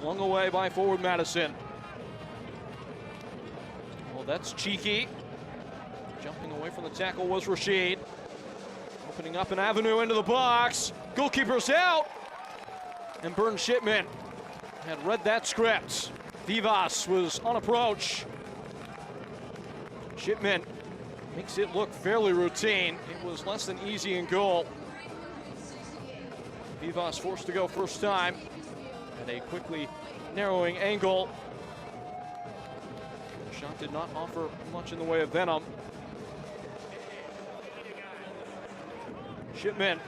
Speaker 1: Flung away by forward Madison. Well, that's cheeky. Jumping away from the tackle was Rashid. Opening up an avenue into the box. Goalkeeper's out. And Burn Shipman had read that script. Vivas was on approach. Shipman makes it look fairly routine. It was less than easy in goal. Vivas forced to go first time at a quickly narrowing angle. The shot did not offer much in the way of venom. Shipman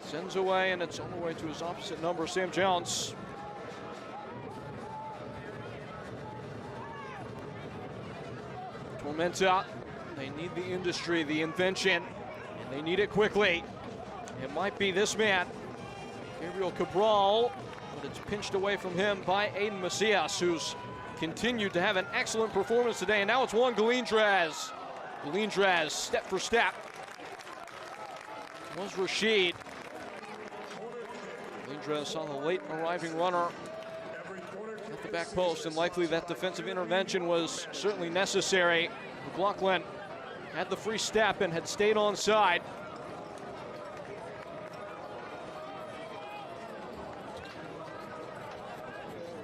Speaker 1: sends away, and it's on the way to his opposite number, Sam Jones. Tormenta, they need the industry, the invention, and they need it quickly. It might be this man, Gabriel Cabral, but it's pinched away from him by Aiden Macias, who's continued to have an excellent performance today, and now it's Juan Galindrez. Galindrez, step for step. Was Rashid. Galindrez saw the late arriving runner at the back post, and likely that defensive intervention was certainly necessary. McLaughlin had the free step and had stayed onside.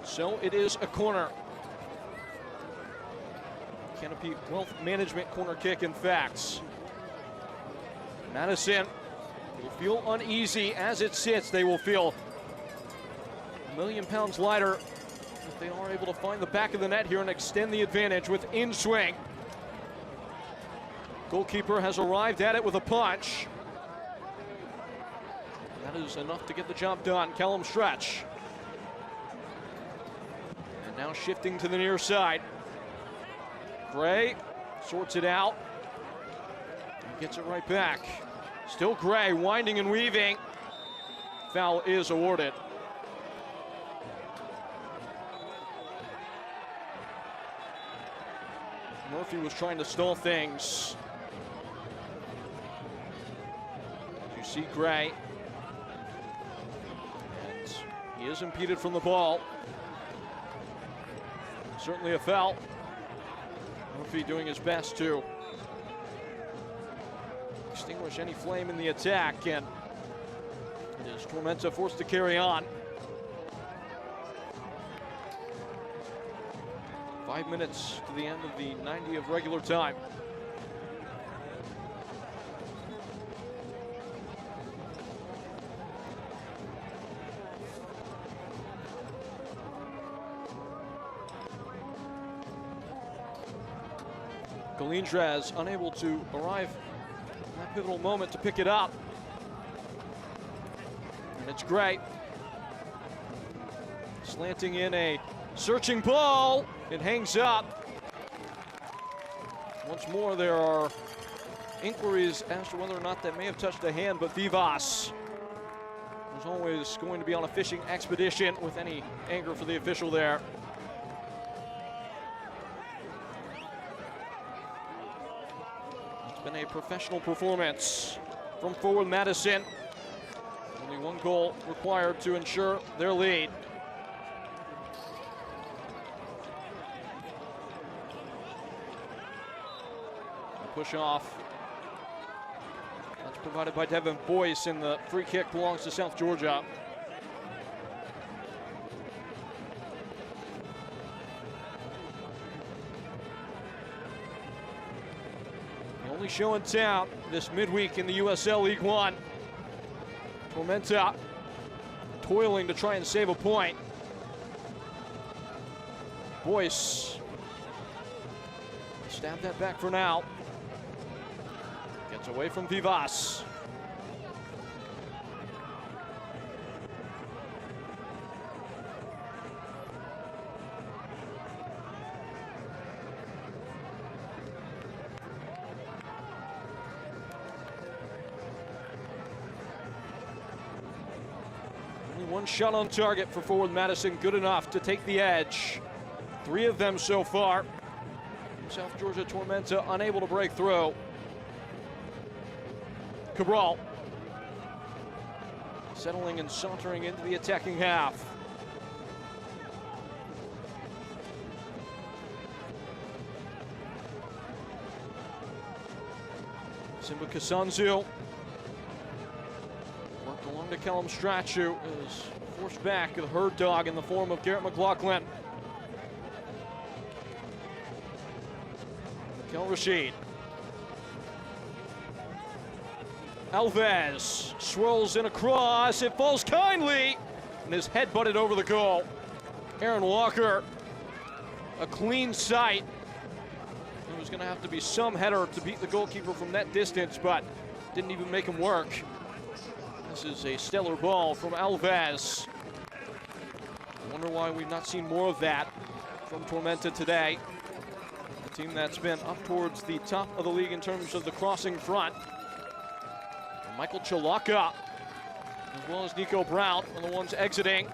Speaker 1: So it is a corner. Canopy Wealth Management corner kick, in fact. Madison will feel uneasy as it sits. They will feel a million pounds lighter if they are able to find the back of the net here and extend the advantage with in-swing. Goalkeeper has arrived at it with a punch. That is enough to get the job done. Callum Stretch. And now shifting to the near side. Gray sorts it out and gets it right back. Still Gray, winding and weaving. foul is awarded. Murphy was trying to stall things. You see Gray. And he is impeded from the ball. Certainly a foul. Murphy doing his best to extinguish any flame in the attack, and it is Tormenta forced to carry on. 5 minutes to the end of the 90 of regular time. Galindres unable to arrive in that pivotal moment to pick it up. And it's Gray. Slanting in a searching ball. It hangs up. Once more, there are inquiries as to whether or not that may have touched a hand, but Vivas was always going to be on a fishing expedition with any anger for the official there. It's been a professional performance from forward Madison. Only one goal required to ensure their lead. Push off. That's provided by Devin Boyce, and the free kick belongs to South Georgia. The only show in town this midweek in the USL League One. Tormenta toiling to try and save a point. Boyce stabbed that back for now. Gets away from Vivas. Only one shot on target for forward Madison, good enough to take the edge. 3 of them so far. South Georgia Tormenta unable to break through. Cabral settling and sauntering into the attacking half. Simba Kasanzu worked along to Callum Strachu, is forced back the herd dog in the form of Garrett McLaughlin. Kel Rashid. Alves swirls in across, it falls kindly, and his head butted over the goal. Aaron Walker, a clean sight. It was gonna have to be some header to beat the goalkeeper from that distance, but didn't even make him work. This is a stellar ball from Alves. I wonder why we've not seen more of that from Tormenta today. A team that's been up towards the top of the league in terms of the crossing front. Michael Chalaka, as well as Nico Brown, are the ones exiting.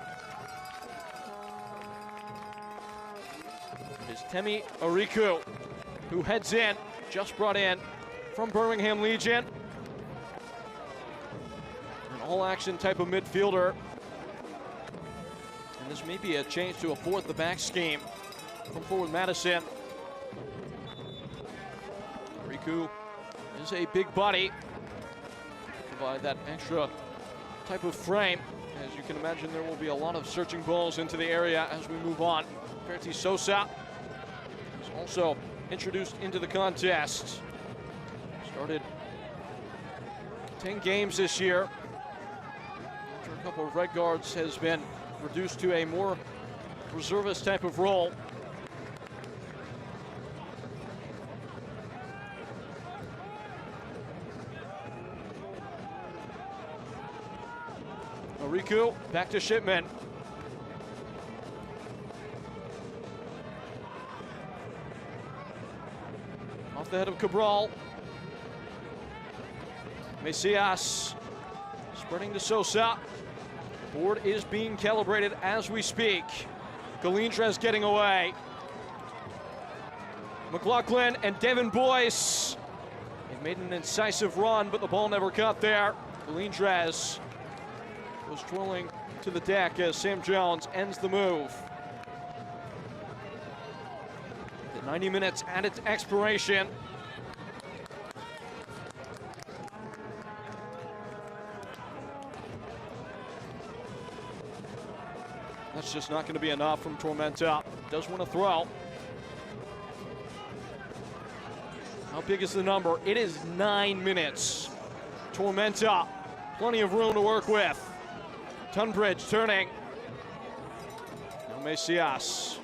Speaker 1: It is Temi Ariku, who heads in, just brought in from Birmingham Legion. An all-action type of midfielder. And this may be a change to a 4 at the back scheme from forward Madison. Ariku is a big body. Provide that extra type of frame. As you can imagine, there will be a lot of searching balls into the area as we move on. Perti Sosa is also introduced into the contest. Started 10 games this year. After a couple of red guards, has been reduced to a more reservist type of role. Ariku, back to Shipman. Off the head of Cabral. Mesias spreading to Sosa. Board is being calibrated as we speak. Galindres getting away. McLaughlin and Devin Boyce. They've made an incisive run, but the ball never got there. Galindres goes twirling to the deck as Sam Jones ends the move. The 90 minutes at its expiration. That's just not going to be enough from Tormenta. Does win a throw. How big is the number? It is 9 minutes. Tormenta, plenty of room to work with. Tunbridge turning. No Mesias.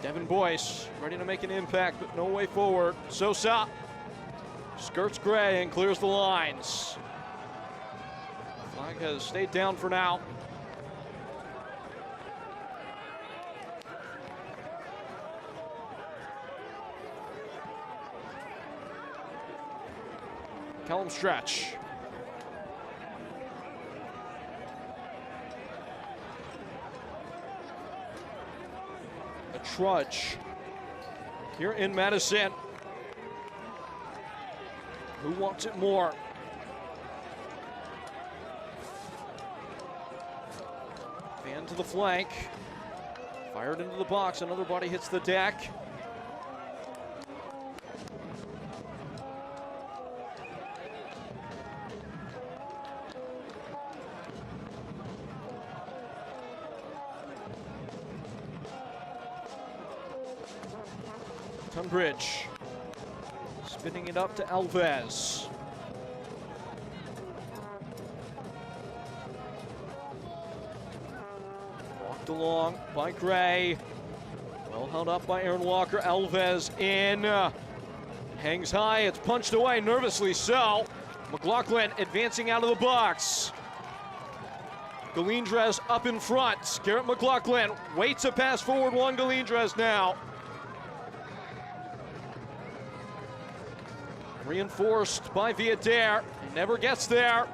Speaker 1: Devin Boyce ready to make an impact, but no way forward. Sosa skirts Gray and clears the lines. Flag has stayed down for now. Callum Stretch. A trudge here in Madison. Who wants it more? Fan to the flank. Fired into the box. Another body hits the deck. Tunbridge spinning it up to Alves. Walked along by Gray. Well held up by Aaron Walker. Alves in. Hangs high. It's punched away, nervously so. McLaughlin advancing out of the box. Galindres up in front. Garrett McLaughlin waits a pass forward. One Galindres now. Reinforced by Villader. Never gets there.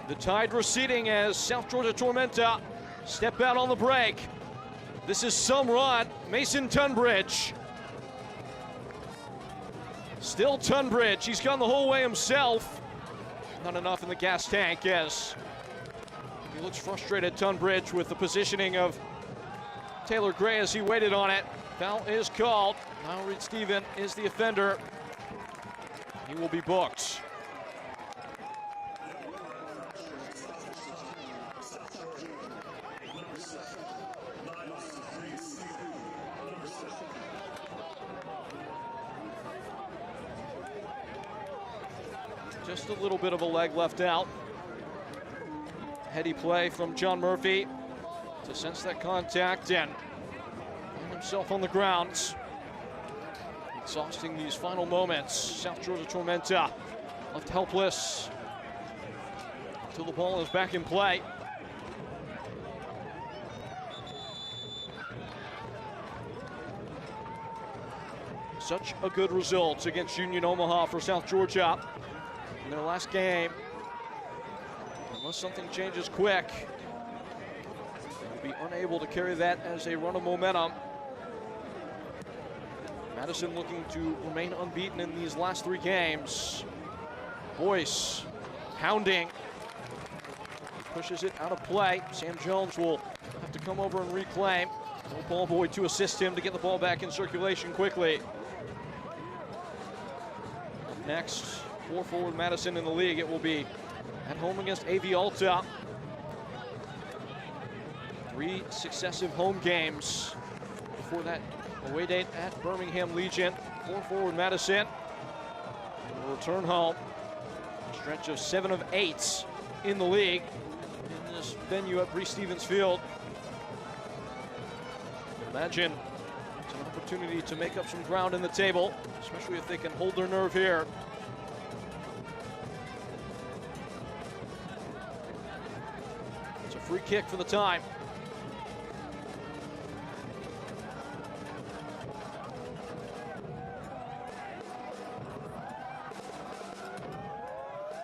Speaker 1: The tide receding as South Georgia Tormenta step out on the break. This is some run. Mason Tunbridge. Still Tunbridge. He's gone the whole way himself. Not enough in the gas tank, yes. He looks frustrated, Tunbridge, with the positioning of Taylor Gray as he waited on it. Foul is called. Now Reed Stephen is the offender. He will be booked. Just a little bit of a leg left out. Heady play from John Murphy to sense that contact and find himself on the ground. Exhausting these final moments. South Georgia Tormenta left helpless until the ball is back in play. Such a good result against Union Omaha for South Georgia in their last game. Unless something changes quick, they'll be unable to carry that as a run of momentum. Madison looking to remain unbeaten in these last 3 games. Boyce pounding. Pushes it out of play. Sam Jones will have to come over and reclaim. No ball boy to assist him to get the ball back in circulation quickly. Up next, 4 forward Madison in the league. It will be at home against AV Alta. 3 successive home games before that away date at Birmingham Legion. 4 forward Madison will return home. A stretch of 7 of 8 in the league in this venue at Reed Stevens Field. Imagine it's an opportunity to make up some ground in the table, especially if they can hold their nerve here. It's a free kick for the time.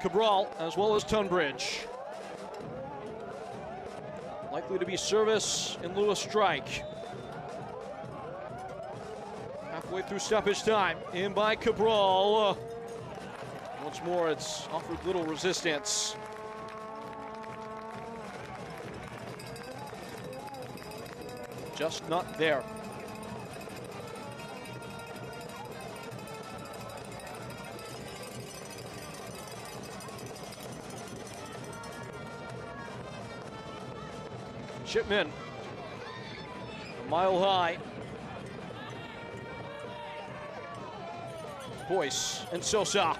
Speaker 1: Cabral as well as Tunbridge. Likely to be service in lieu of strike. Halfway through stoppage time, in by Cabral. Once more, it's offered little resistance. Just not there. Shipman, a mile high. Boyce and Sosa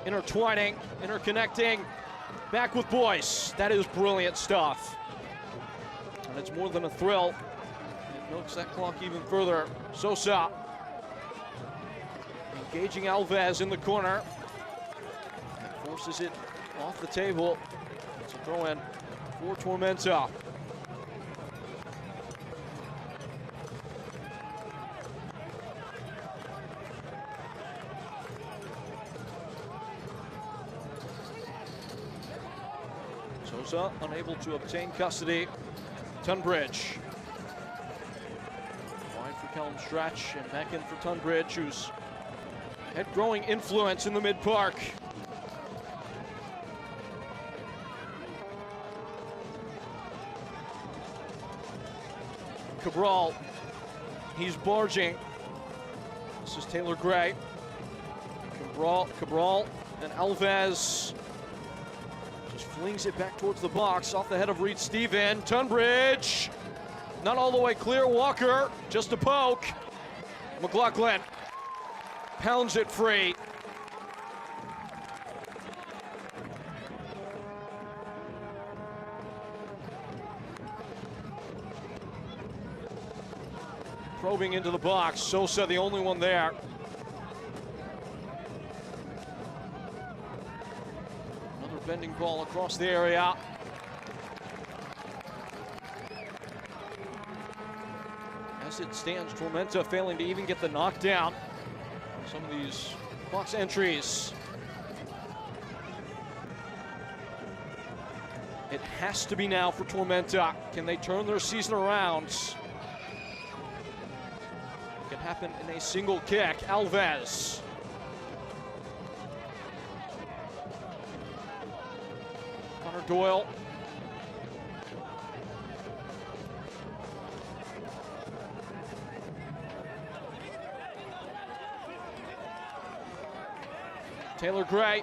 Speaker 1: intertwining, interconnecting. Back with Boyce. That is brilliant stuff. And it's more than a thrill. It milks that clock even further. Sosa engaging Alves in the corner. And forces it off the table. It's a throw in for Tormenta. Sosa unable to obtain custody. Tunbridge. Wide for Callum Stretch and back in for Tunbridge, who's had growing influence in the mid-park. Cabral, he's barging. This is Taylor Gray. Cabral and Alves. Flings it back towards the box, off the head of Reed Stephen. Tunbridge, not all the way clear. Walker, just a poke. McLaughlin pounds it free. Probing into the box, Sosa the only one there. Bending ball across the area. As it stands, Tormenta failing to even get the knockdown on some of these box entries. It has to be now for Tormenta. Can they turn their season around? It can happen in a single kick. Alves. Doyle. Taylor Gray.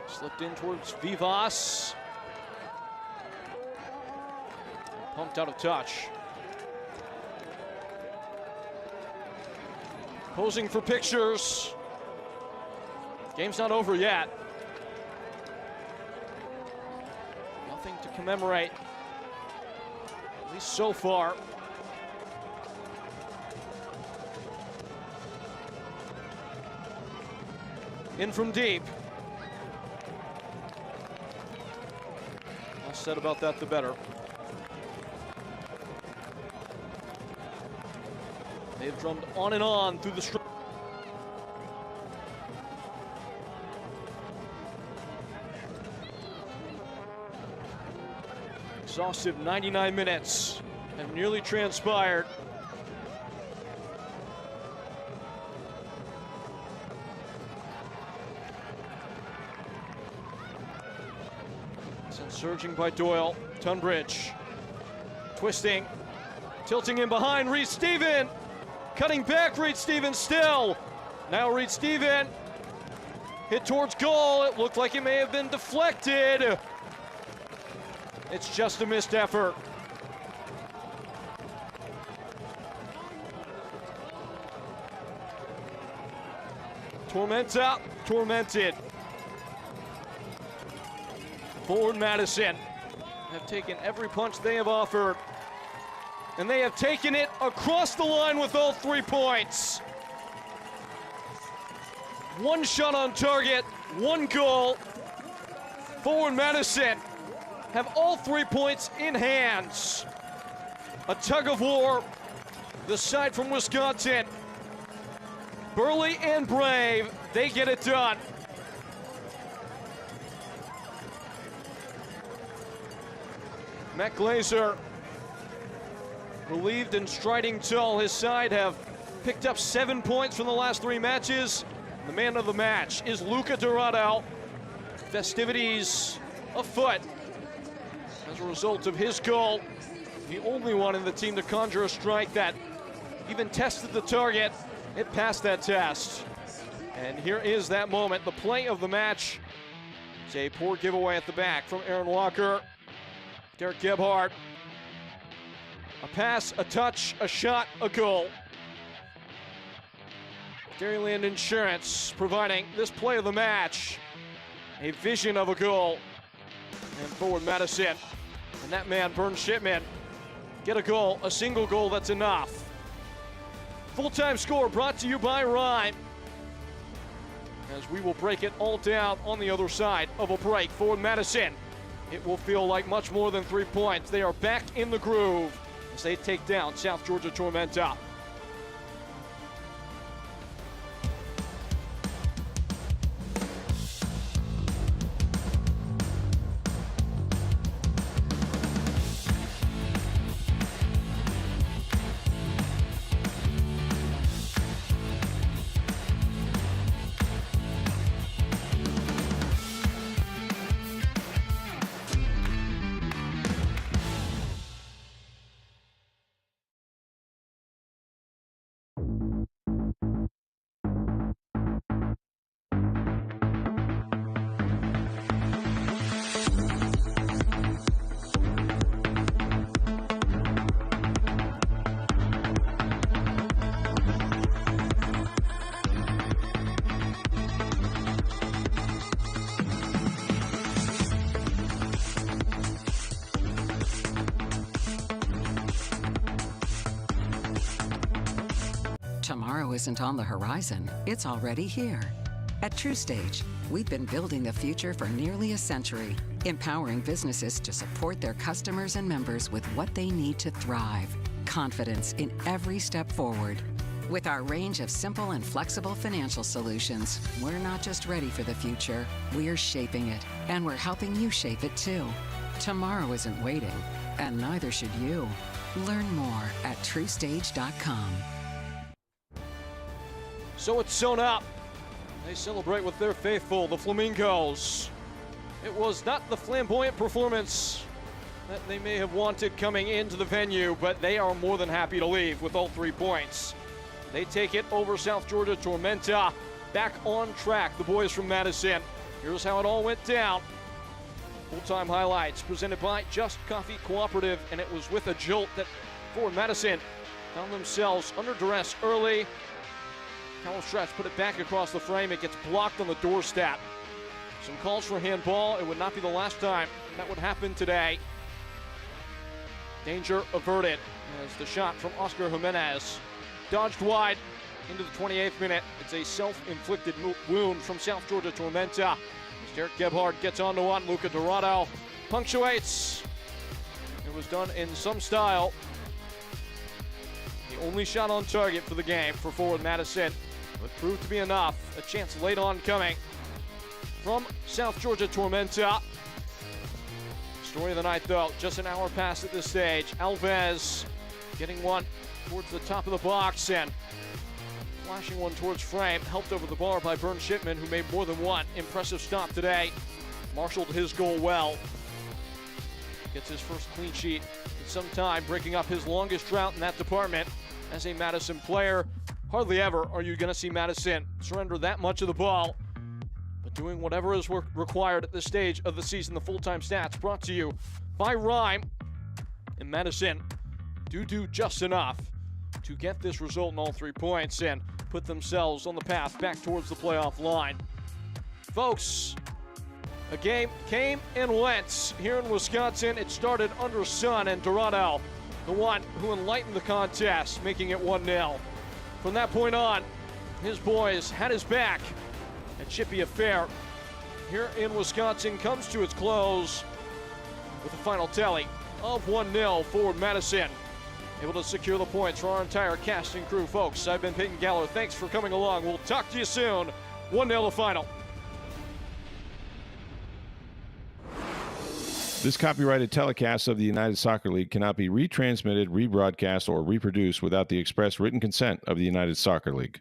Speaker 1: Slipped in towards Vivas. Pumped out of touch. Posing for pictures. Game's not over yet. Nothing to commemorate, at least so far. In from deep. Less said about that, the better. They've drummed on and on through the stretch. Exhaustive 99 minutes have nearly transpired. Sent surging by Doyle. Tunbridge twisting, tilting in behind. Reed Stephen cutting back. Reed Stephen still. Now Reed Stephen hit towards goal. It looked like it may have been deflected. It's just a missed effort. Tormenta, tormented. Forward Madison have taken every punch they have offered, and they have taken it across the line with all 3 points. 1 shot on target, 1 goal. Forward Madison have all 3 points in hands. A tug of war, the side from Wisconsin. Burly and brave, they get it done. Matt Glazer, relieved and striding tall. His side have picked up 7 points from the last 3 matches. The man of the match is Luca Dorado. Festivities afoot as a result of his goal. The only one in the team to conjure a strike that even tested the target. It passed that test. And here is that moment, the play of the match. It's a poor giveaway at the back from Aaron Walker. Derek Gebhardt. A pass, a touch, a shot, a goal. Dairyland Insurance providing this play of the match. A vision of a goal. And forward Madison. And that man, Burn Shipman, get a goal, a single goal, that's enough. Full-time score brought to you by Rhyme. As we will break it all down on the other side of a break. Forward Madison. It will feel like much more than 3 points. They are back in the groove as they take down South Georgia Tormenta.
Speaker 4: Tomorrow isn't on the horizon, it's already here. At TrueStage, we've been building the future for nearly a century, empowering businesses to support their customers and members with what they need to thrive. Confidence in every step forward. With our range of simple and flexible financial solutions, we're not just ready for the future, we're shaping it, and we're helping you shape it too. Tomorrow isn't waiting, and neither should you. Learn more at TrueStage.com.
Speaker 1: So it's sewn up. They celebrate with their faithful, the Flamingos. It was not the flamboyant performance that they may have wanted coming into the venue, but they are more than happy to leave with all 3 points. They take it over South Georgia Tormenta. Back on track, the boys from Madison. Here's how it all went down. Full-time highlights presented by Just Coffee Cooperative, and it was with a jolt that Forward Madison found themselves under duress early. Cowell Stretch put it back across the frame. It gets blocked on the doorstep. Some calls for handball. It would not be the last time that would happen today. Danger averted as the shot from Oscar Jimenez dodged wide into the 28th minute. It's a self-inflicted wound from South Georgia Tormenta. As Derek Gebhardt gets onto one, Luca Dorado punctuates. It was done in some style. The only shot on target for the game for Forward Madison would prove to be enough. A chance late on coming from South Georgia Tormenta. Story of the night, though, just an hour past at this stage. Alves getting one towards the top of the box and flashing one towards frame. Helped over the bar by Burn Shipman, who made more than one impressive stop today. Marshaled his goal well. Gets his first clean sheet in some time, breaking up his longest drought in that department as a Madison player. Hardly ever are you going to see Madison surrender that much of the ball. But doing whatever is required at this stage of the season. The full-time stats brought to you by Rhyme. And Madison do just enough to get this result in all 3 points and put themselves on the path back towards the playoff line. Folks, a game came and went here in Wisconsin. It started under sun, and Dorado, the one who enlightened the contest, making it 1-0. From that point on, his boys had his back. A chippy affair here in Wisconsin comes to its close with a final tally of 1-0 Forward Madison. able to secure the points for our entire cast and crew. Folks, I've been Peyton Galler. Thanks for coming along. We'll talk to you soon. 1-0 the final.
Speaker 16: This copyrighted telecast of the United Soccer League cannot be retransmitted, rebroadcast, or reproduced without the express written consent of the United Soccer League.